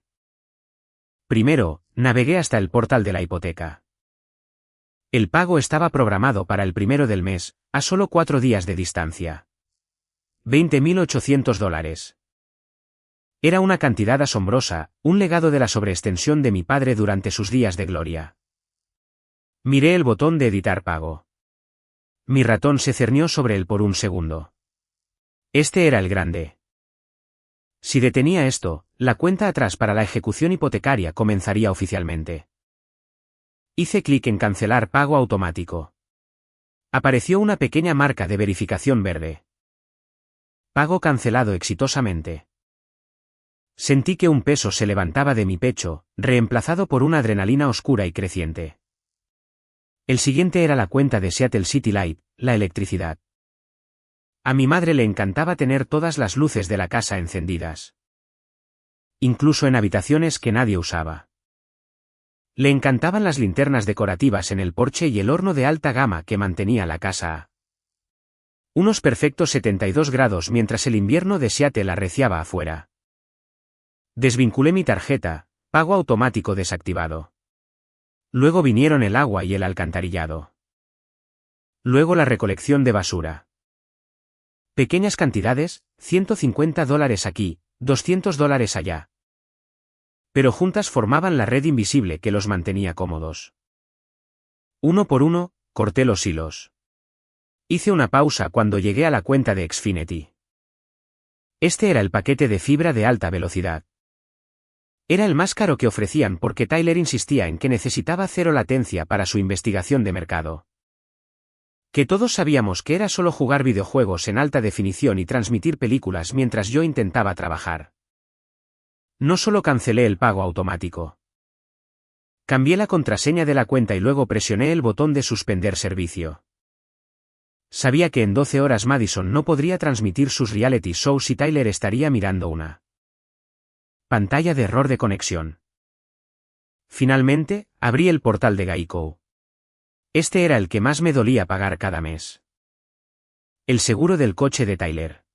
Primero, navegué hasta el portal de la hipoteca. El pago estaba programado para el 1 del mes, a solo 4 días de distancia. $20.800. Era una cantidad asombrosa, un legado de la sobreextensión de mi padre durante sus días de gloria. Miré el botón de editar pago. Mi ratón se cernió sobre él por un segundo. Este era el grande. Si detenía esto, la cuenta atrás para la ejecución hipotecaria comenzaría oficialmente. Hice clic en cancelar pago automático. Apareció una pequeña marca de verificación verde. Pago cancelado exitosamente. Sentí que un peso se levantaba de mi pecho, reemplazado por una adrenalina oscura y creciente. El siguiente era la cuenta de Seattle City Light, la electricidad. A mi madre le encantaba tener todas las luces de la casa encendidas. Incluso en habitaciones que nadie usaba. Le encantaban las linternas decorativas en el porche y el horno de alta gama que mantenía la casa a unos perfectos 72 grados mientras el invierno de Seattle arreciaba afuera. Desvinculé mi tarjeta, pago automático desactivado. Luego vinieron el agua y el alcantarillado. Luego la recolección de basura. Pequeñas cantidades, $150 aquí, $200 allá. Pero juntas formaban la red invisible que los mantenía cómodos. Uno por uno, corté los hilos. Hice una pausa cuando llegué a la cuenta de Xfinity. Este era el paquete de fibra de alta velocidad. Era el más caro que ofrecían porque Tyler insistía en que necesitaba cero latencia para su investigación de mercado. Que todos sabíamos que era solo jugar videojuegos en alta definición y transmitir películas mientras yo intentaba trabajar. No solo cancelé el pago automático. Cambié la contraseña de la cuenta y luego presioné el botón de suspender servicio. Sabía que en 12 horas Madison no podría transmitir sus reality shows y Tyler estaría mirando una pantalla de error de conexión. Finalmente, abrí el portal de Geico. Este era el que más me dolía pagar cada mes. El seguro del coche de Tyler.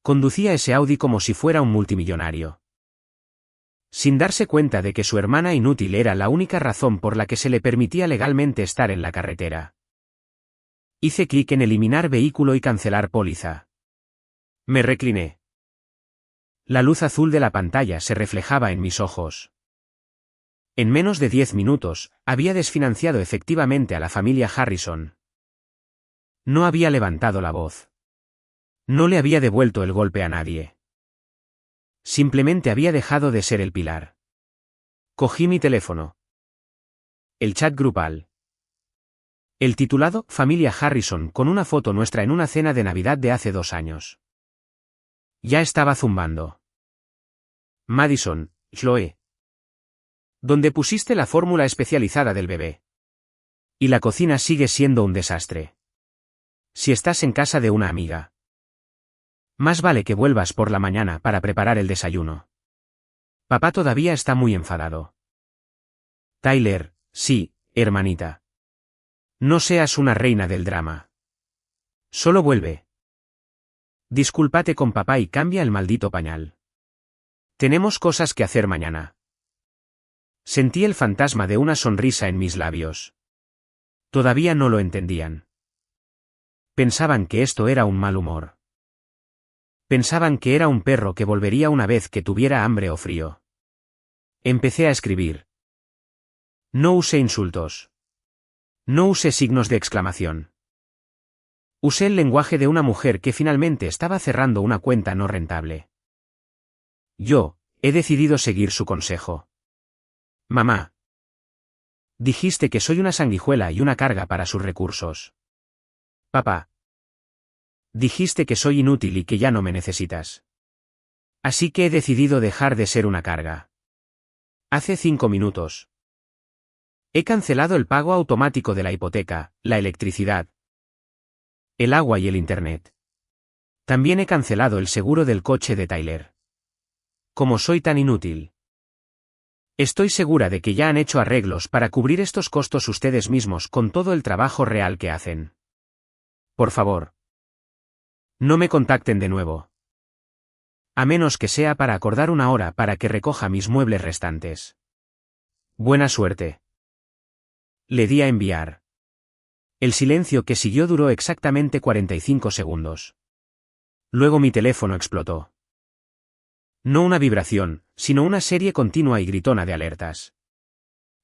Conducía ese Audi como si fuera un multimillonario. Sin darse cuenta de que su hermana inútil era la única razón por la que se le permitía legalmente estar en la carretera. Hice clic en eliminar vehículo y cancelar póliza. Me recliné. La luz azul de la pantalla se reflejaba en mis ojos. En menos de 10 minutos, había desfinanciado efectivamente a la familia Harrison. No había levantado la voz. No le había devuelto el golpe a nadie. Simplemente había dejado de ser el pilar. Cogí mi teléfono. El chat grupal. El titulado Familia Harrison con una foto nuestra en una cena de Navidad de hace 2 años. Ya estaba zumbando. Madison, Chloe. ¿Dónde pusiste la fórmula especializada del bebé? Y la cocina sigue siendo un desastre. Si estás en casa de una amiga. Más vale que vuelvas por la mañana para preparar el desayuno. Papá todavía está muy enfadado. Tyler, sí, hermanita. No seas una reina del drama. Solo vuelve. Discúlpate con papá y cambia el maldito pañal. Tenemos cosas que hacer mañana. Sentí el fantasma de una sonrisa en mis labios. Todavía no lo entendían. Pensaban que esto era un mal humor. Pensaban que era un perro que volvería una vez que tuviera hambre o frío. Empecé a escribir. No usé insultos. No usé signos de exclamación. Usé el lenguaje de una mujer que finalmente estaba cerrando una cuenta no rentable. Yo, he decidido seguir su consejo. Mamá. Dijiste que soy una sanguijuela y una carga para sus recursos. Papá. Dijiste que soy inútil y que ya no me necesitas. Así que he decidido dejar de ser una carga. Hace 5 minutos. He cancelado el pago automático de la hipoteca, la electricidad, el agua y el internet. También he cancelado el seguro del coche de Tyler. ¿Cómo soy tan inútil? Estoy segura de que ya han hecho arreglos para cubrir estos costos ustedes mismos con todo el trabajo real que hacen. Por favor. No me contacten de nuevo. A menos que sea para acordar una hora para que recoja mis muebles restantes. Buena suerte. Le di a enviar. El silencio que siguió duró exactamente 45 segundos. Luego mi teléfono explotó. No una vibración, sino una serie continua y gritona de alertas.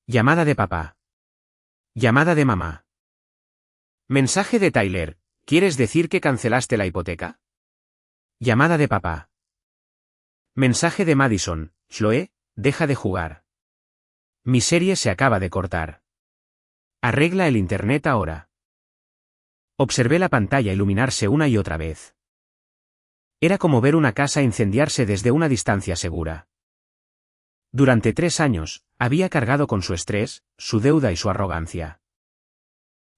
Llamada de papá. Llamada de mamá. Mensaje de Tyler, ¿quieres decir que cancelaste la hipoteca? Llamada de papá. Mensaje de Madison, Chloe, deja de jugar. Mi serie se acaba de cortar. Arregla el internet ahora. Observé la pantalla iluminarse una y otra vez. Era como ver una casa incendiarse desde una distancia segura. Durante 3 años, había cargado con su estrés, su deuda y su arrogancia.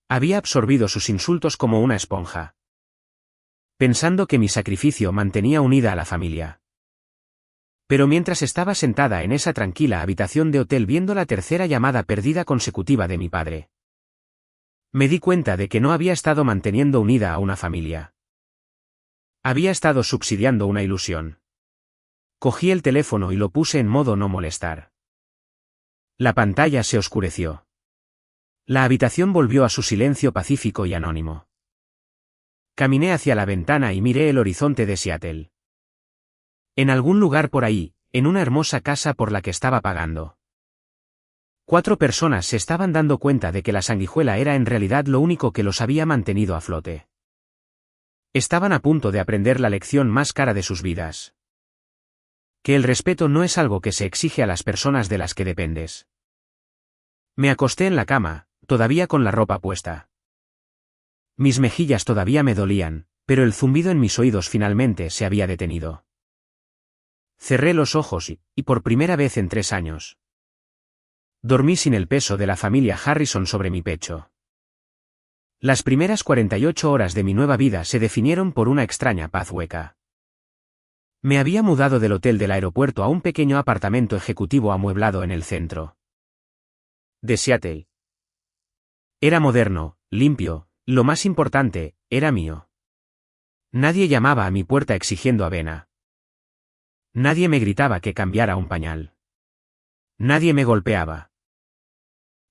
Había absorbido sus insultos como una esponja. Pensando que mi sacrificio mantenía unida a la familia. Pero mientras estaba sentada en esa tranquila habitación de hotel viendo la tercera llamada perdida consecutiva de mi padre, me di cuenta de que no había estado manteniendo unida a una familia. Había estado subsidiando una ilusión. Cogí el teléfono y lo puse en modo no molestar. La pantalla se oscureció. La habitación volvió a su silencio pacífico y anónimo. Caminé hacia la ventana y miré el horizonte de Seattle. En algún lugar por ahí, en una hermosa casa por la que estaba pagando. 4 personas se estaban dando cuenta de que la sanguijuela era en realidad lo único que los había mantenido a flote. Estaban a punto de aprender la lección más cara de sus vidas. Que el respeto no es algo que se exige a las personas de las que dependes. Me acosté en la cama, todavía con la ropa puesta. Mis mejillas todavía me dolían, pero el zumbido en mis oídos finalmente se había detenido. Cerré los ojos y por primera vez en 3 años. Dormí sin el peso de la familia Harrison sobre mi pecho. Las primeras 48 horas de mi nueva vida se definieron por una extraña paz hueca. Me había mudado del hotel del aeropuerto a un pequeño apartamento ejecutivo amueblado en el centro de Seattle. Era moderno, limpio, lo más importante, era mío. Nadie llamaba a mi puerta exigiendo avena. Nadie me gritaba que cambiara un pañal. Nadie me golpeaba.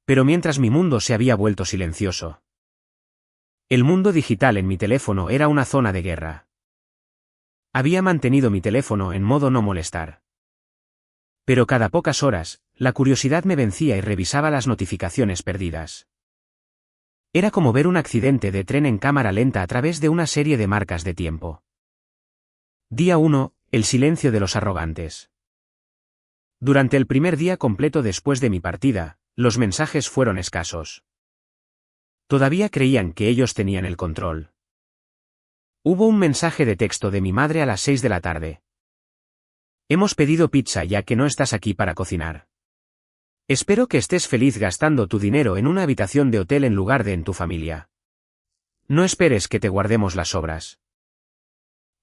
Pero mientras mi mundo se había vuelto silencioso. El mundo digital en mi teléfono era una zona de guerra. Había mantenido mi teléfono en modo no molestar. Pero cada pocas horas, la curiosidad me vencía y revisaba las notificaciones perdidas. Era como ver un accidente de tren en cámara lenta a través de una serie de marcas de tiempo. Día 1, el silencio de los arrogantes. Durante el primer día completo después de mi partida, los mensajes fueron escasos. Todavía creían que ellos tenían el control. Hubo un mensaje de texto de mi madre a las 6 de la tarde. Hemos pedido pizza ya que no estás aquí para cocinar. Espero que estés feliz gastando tu dinero en una habitación de hotel en lugar de en tu familia. No esperes que te guardemos las sobras.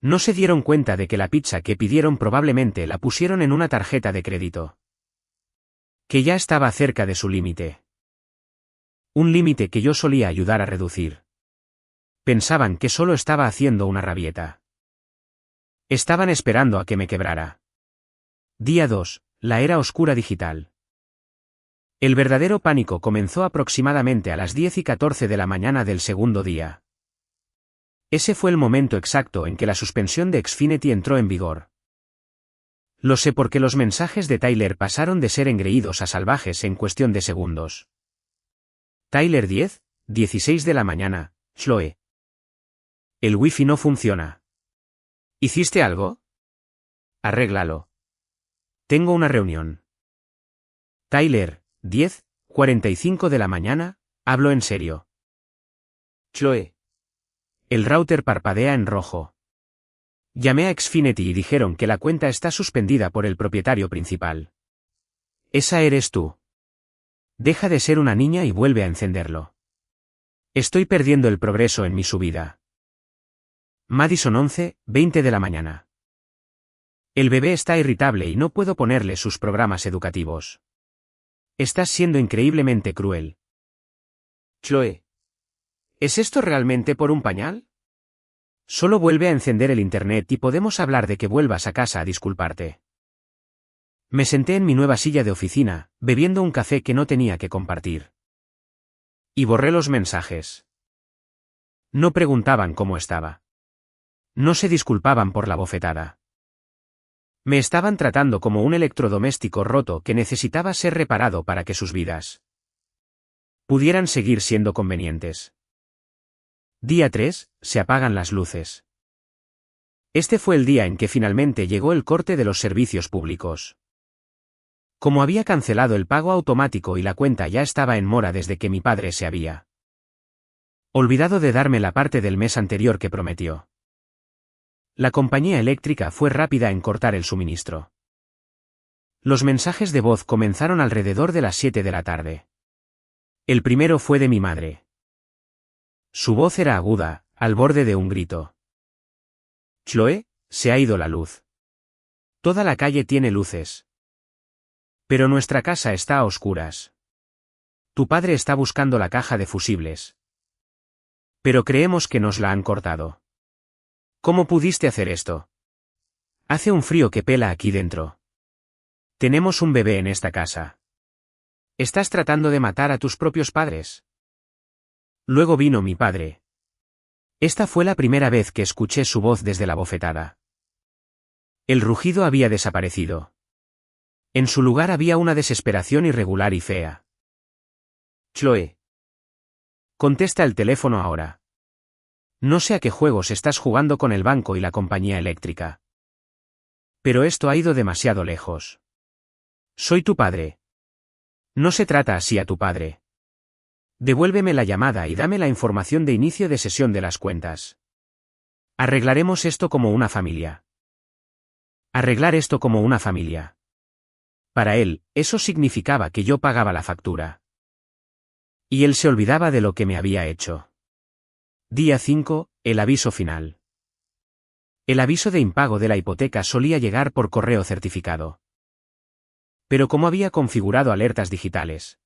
No se dieron cuenta de que la pizza que pidieron probablemente la pusieron en una tarjeta de crédito. Que ya estaba cerca de su límite. Un límite que yo solía ayudar a reducir. Pensaban que solo estaba haciendo una rabieta. Estaban esperando a que me quebrara. Día 2, la era oscura digital. El verdadero pánico comenzó aproximadamente a las 10:14 de la mañana del segundo día. Ese fue el momento exacto en que la suspensión de Xfinity entró en vigor. Lo sé porque los mensajes de Tyler pasaron de ser engreídos a salvajes en cuestión de segundos. Tyler 10:16 de la mañana, Chloe. El wifi no funciona. ¿Hiciste algo? Arréglalo. Tengo una reunión. Tyler, 10:45 de la mañana, hablo en serio. Chloe. El router parpadea en rojo. Llamé a Xfinity y dijeron que la cuenta está suspendida por el propietario principal. Esa eres tú. Deja de ser una niña y vuelve a encenderlo. Estoy perdiendo el progreso en mi subida. Madison 11:20 de la mañana. El bebé está irritable y no puedo ponerle sus programas educativos. Estás siendo increíblemente cruel. Chloe. ¿Es esto realmente por un pañal? Solo vuelve a encender el internet y podemos hablar de que vuelvas a casa a disculparte. Me senté en mi nueva silla de oficina, bebiendo un café que no tenía que compartir. Y borré los mensajes. No preguntaban cómo estaba. No se disculpaban por la bofetada. Me estaban tratando como un electrodoméstico roto que necesitaba ser reparado para que sus vidas pudieran seguir siendo convenientes. Día 3, se apagan las luces. Este fue el día en que finalmente llegó el corte de los servicios públicos. Como había cancelado el pago automático y la cuenta ya estaba en mora desde que mi padre se había olvidado de darme la parte del mes anterior que prometió. La compañía eléctrica fue rápida en cortar el suministro. Los mensajes de voz comenzaron alrededor de las 7 de la tarde. El primero fue de mi madre. Su voz era aguda, al borde de un grito. Chloe, se ha ido la luz. Toda la calle tiene luces. Pero nuestra casa está a oscuras. Tu padre está buscando la caja de fusibles. Pero creemos que nos la han cortado. ¿Cómo pudiste hacer esto? Hace un frío que pela aquí dentro. Tenemos un bebé en esta casa. ¿Estás tratando de matar a tus propios padres? Luego vino mi padre. Esta fue la primera vez que escuché su voz desde la bofetada. El rugido había desaparecido. En su lugar había una desesperación irregular y fea. Chloe. Contesta el teléfono ahora. No sé a qué juegos estás jugando con el banco y la compañía eléctrica. Pero esto ha ido demasiado lejos. Soy tu padre. No se trata así a tu padre. Devuélveme la llamada y dame la información de inicio de sesión de las cuentas. Arreglaremos esto como una familia. Arreglar esto como una familia. Para él, eso significaba que yo pagaba la factura. Y él se olvidaba de lo que me había hecho. Día 5, el aviso final. El aviso de impago de la hipoteca solía llegar por correo certificado. Pero como había configurado alertas digitales,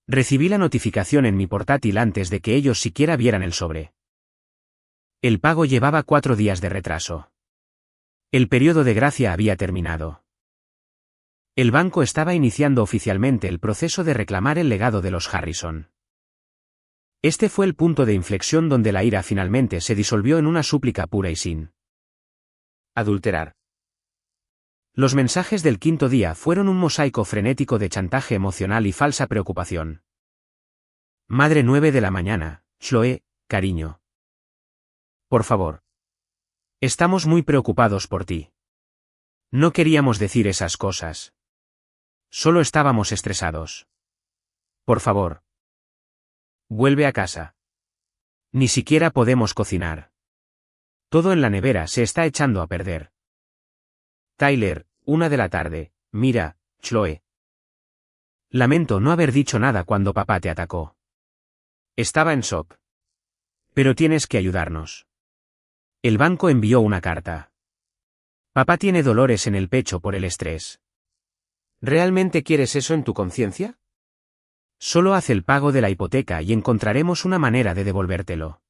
recibí la notificación en mi portátil antes de que ellos siquiera vieran el sobre. El pago llevaba 4 días de retraso. El periodo de gracia había terminado. El banco estaba iniciando oficialmente el proceso de reclamar el legado de los Harrison. Este fue el punto de inflexión donde la ira finalmente se disolvió en una súplica pura y sin adulterar. Los mensajes del quinto día fueron un mosaico frenético de chantaje emocional y falsa preocupación. Madre 9 de la mañana, Chloe, cariño. Por favor. Estamos muy preocupados por ti. No queríamos decir esas cosas. Solo estábamos estresados. Por favor. Vuelve a casa. Ni siquiera podemos cocinar. Todo en la nevera se está echando a perder. Tyler, 1 de la tarde, mira, Chloe. Lamento no haber dicho nada cuando papá te atacó. Estaba en shock. Pero tienes que ayudarnos. El banco envió una carta. Papá tiene dolores en el pecho por el estrés. ¿Realmente quieres eso en tu conciencia? Solo haz el pago de la hipoteca y encontraremos una manera de devolvértelo.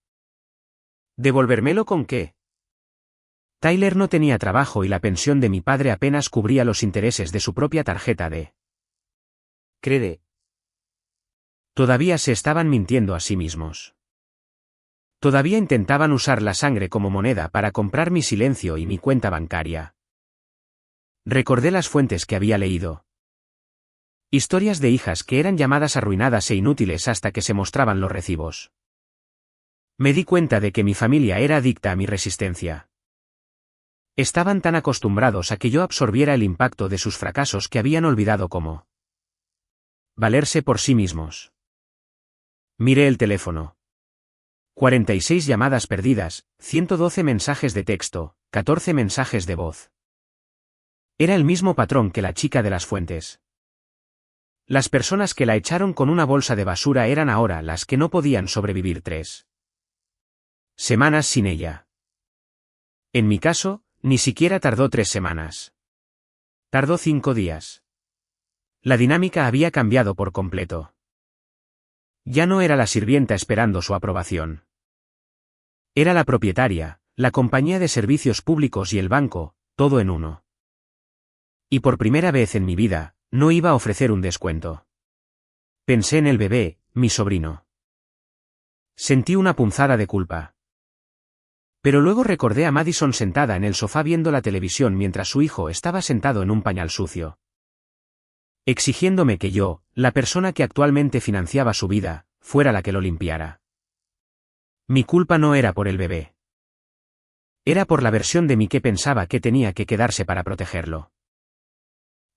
¿Devolvérmelo con qué? Tyler no tenía trabajo y la pensión de mi padre apenas cubría los intereses de su propia tarjeta de crédito. Todavía se estaban mintiendo a sí mismos. Todavía intentaban usar la sangre como moneda para comprar mi silencio y mi cuenta bancaria. Recordé las fuentes que había leído. Historias de hijas que eran llamadas arruinadas e inútiles hasta que se mostraban los recibos. Me di cuenta de que mi familia era adicta a mi resistencia. Estaban tan acostumbrados a que yo absorbiera el impacto de sus fracasos que habían olvidado cómo valerse por sí mismos. Miré el teléfono. 46 llamadas perdidas, 112 mensajes de texto, 14 mensajes de voz. Era el mismo patrón que la chica de las fuentes. Las personas que la echaron con una bolsa de basura eran ahora las que no podían sobrevivir 3 semanas sin ella. En mi caso, ni siquiera tardó 3 semanas. Tardó 5 días. La dinámica había cambiado por completo. Ya no era la sirvienta esperando su aprobación. Era la propietaria, la compañía de servicios públicos y el banco, todo en uno. Y por primera vez en mi vida, no iba a ofrecer un descuento. Pensé en el bebé, mi sobrino. Sentí una punzada de culpa. Pero luego recordé a Madison sentada en el sofá viendo la televisión mientras su hijo estaba sentado en un pañal sucio, exigiéndome que yo, la persona que actualmente financiaba su vida, fuera la que lo limpiara. Mi culpa no era por el bebé. Era por la versión de mí que pensaba que tenía que quedarse para protegerlo.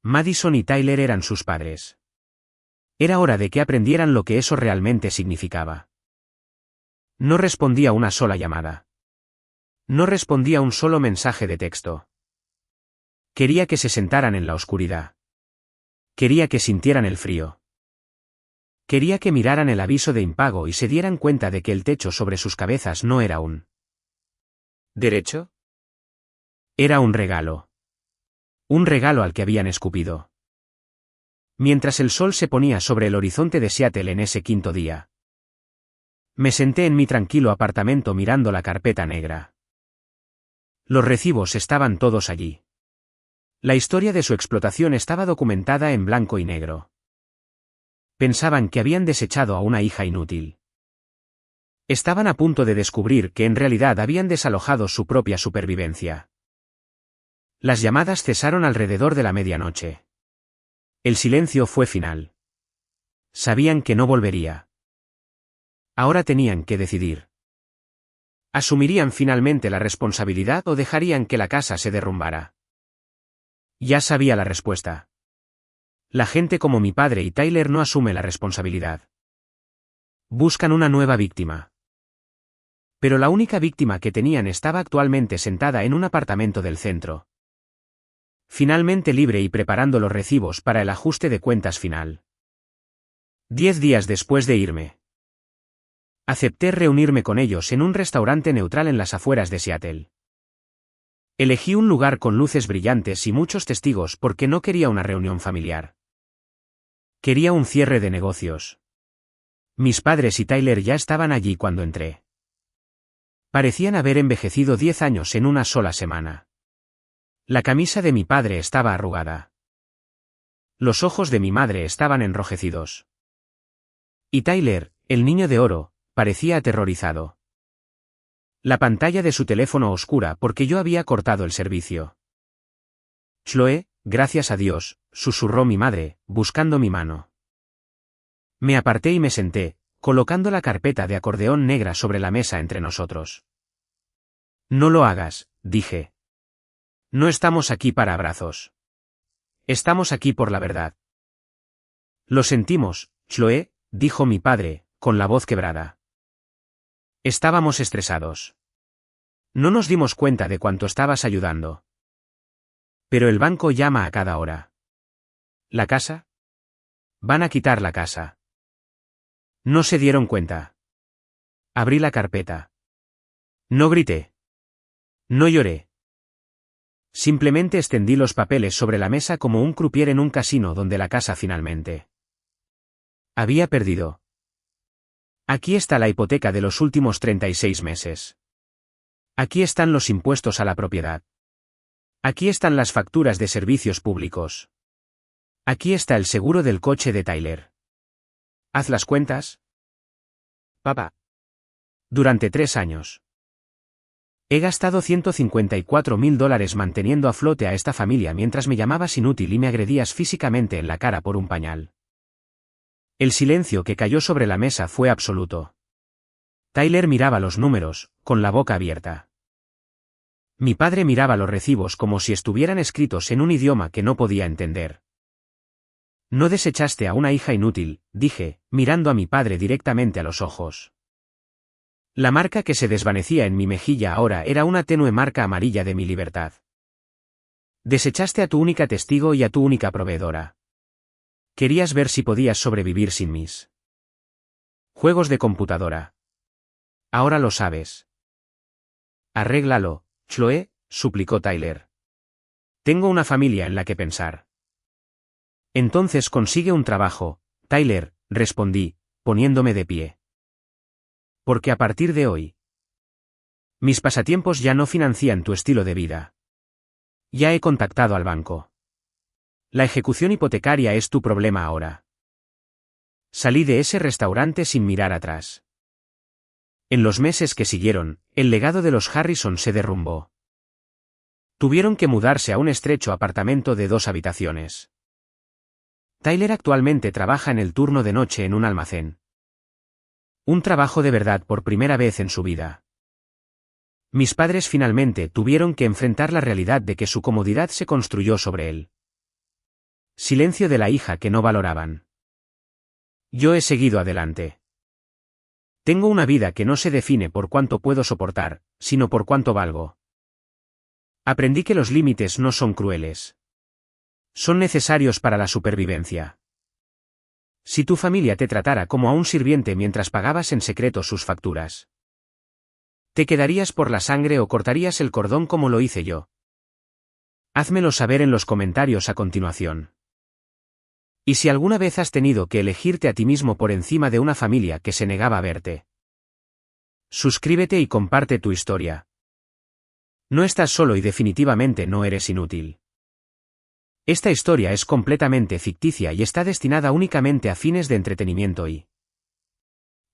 Madison y Tyler eran sus padres. Era hora de que aprendieran lo que eso realmente significaba. No respondía una sola llamada. No respondía un solo mensaje de texto. Quería que se sentaran en la oscuridad. Quería que sintieran el frío. Quería que miraran el aviso de impago y se dieran cuenta de que el techo sobre sus cabezas no era un ¿derecho? Era un regalo. Un regalo al que habían escupido. Mientras el sol se ponía sobre el horizonte de Seattle en ese quinto día. Me senté en mi tranquilo apartamento mirando la carpeta negra. Los recibos estaban todos allí. La historia de su explotación estaba documentada en blanco y negro. Pensaban que habían desechado a una hija inútil. Estaban a punto de descubrir que en realidad habían desalojado su propia supervivencia. Las llamadas cesaron alrededor de la medianoche. El silencio fue final. Sabían que no volvería. Ahora tenían que decidir. ¿Asumirían finalmente la responsabilidad o dejarían que la casa se derrumbara? Ya sabía la respuesta. La gente como mi padre y Tyler no asume la responsabilidad. Buscan una nueva víctima. Pero la única víctima que tenían estaba actualmente sentada en un apartamento del centro. Finalmente libre y preparando los recibos para el ajuste de cuentas final. 10 días después de irme. Acepté reunirme con ellos en un restaurante neutral en las afueras de Seattle. Elegí un lugar con luces brillantes y muchos testigos porque no quería una reunión familiar. Quería un cierre de negocios. Mis padres y Tyler ya estaban allí cuando entré. Parecían haber envejecido 10 años en una sola semana. La camisa de mi padre estaba arrugada. Los ojos de mi madre estaban enrojecidos. Y Tyler, el niño de oro, parecía aterrorizado. La pantalla de su teléfono oscura porque yo había cortado el servicio. Chloe, gracias a Dios, susurró mi madre, buscando mi mano. Me aparté y me senté, colocando la carpeta de acordeón negra sobre la mesa entre nosotros. No lo hagas, dije. No estamos aquí para abrazos. Estamos aquí por la verdad. Lo sentimos, Chloe, dijo mi padre, con la voz quebrada. Estábamos estresados. No nos dimos cuenta de cuánto estabas ayudando. Pero el banco llama a cada hora. ¿La casa? Van a quitar la casa. No se dieron cuenta. Abrí la carpeta. No grité. No lloré. Simplemente extendí los papeles sobre la mesa como un croupier en un casino donde la casa finalmente había perdido. Aquí está la hipoteca de los últimos 36 meses. Aquí están los impuestos a la propiedad. Aquí están las facturas de servicios públicos. Aquí está el seguro del coche de Tyler. ¿Haz las cuentas? Papá. Durante 3 años. He gastado $154,000 manteniendo a flote a esta familia mientras me llamabas inútil y me agredías físicamente en la cara por un pañal. El silencio que cayó sobre la mesa fue absoluto. Tyler miraba los números, con la boca abierta. Mi padre miraba los recibos como si estuvieran escritos en un idioma que no podía entender. No desechaste a una hija inútil, dije, mirando a mi padre directamente a los ojos. La marca que se desvanecía en mi mejilla ahora era una tenue marca amarilla de mi libertad. Desechaste a tu única testigo y a tu única proveedora. Querías ver si podías sobrevivir sin mis juegos de computadora. Ahora lo sabes. Arréglalo, Chloe, suplicó Tyler. Tengo una familia en la que pensar. Entonces consigue un trabajo, Tyler, respondí, poniéndome de pie. Porque a partir de hoy, mis pasatiempos ya no financian tu estilo de vida. Ya he contactado al banco. La ejecución hipotecaria es tu problema ahora. Salí de ese restaurante sin mirar atrás. En los meses que siguieron, el legado de los Harrison se derrumbó. Tuvieron que mudarse a un estrecho apartamento de 2 habitaciones. Tyler actualmente trabaja en el turno de noche en un almacén. Un trabajo de verdad por primera vez en su vida. Mis padres finalmente tuvieron que enfrentar la realidad de que su comodidad se construyó sobre él. Silencio de la hija que no valoraban. Yo he seguido adelante. Tengo una vida que no se define por cuánto puedo soportar, sino por cuánto valgo. Aprendí que los límites no son crueles. Son necesarios para la supervivencia. Si tu familia te tratara como a un sirviente mientras pagabas en secreto sus facturas, ¿te quedarías por la sangre o cortarías el cordón como lo hice yo? Házmelo saber en los comentarios a continuación. Y si alguna vez has tenido que elegirte a ti mismo por encima de una familia que se negaba a verte, suscríbete y comparte tu historia. No estás solo y definitivamente no eres inútil. Esta historia es completamente ficticia y está destinada únicamente a fines de entretenimiento y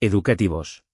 educativos.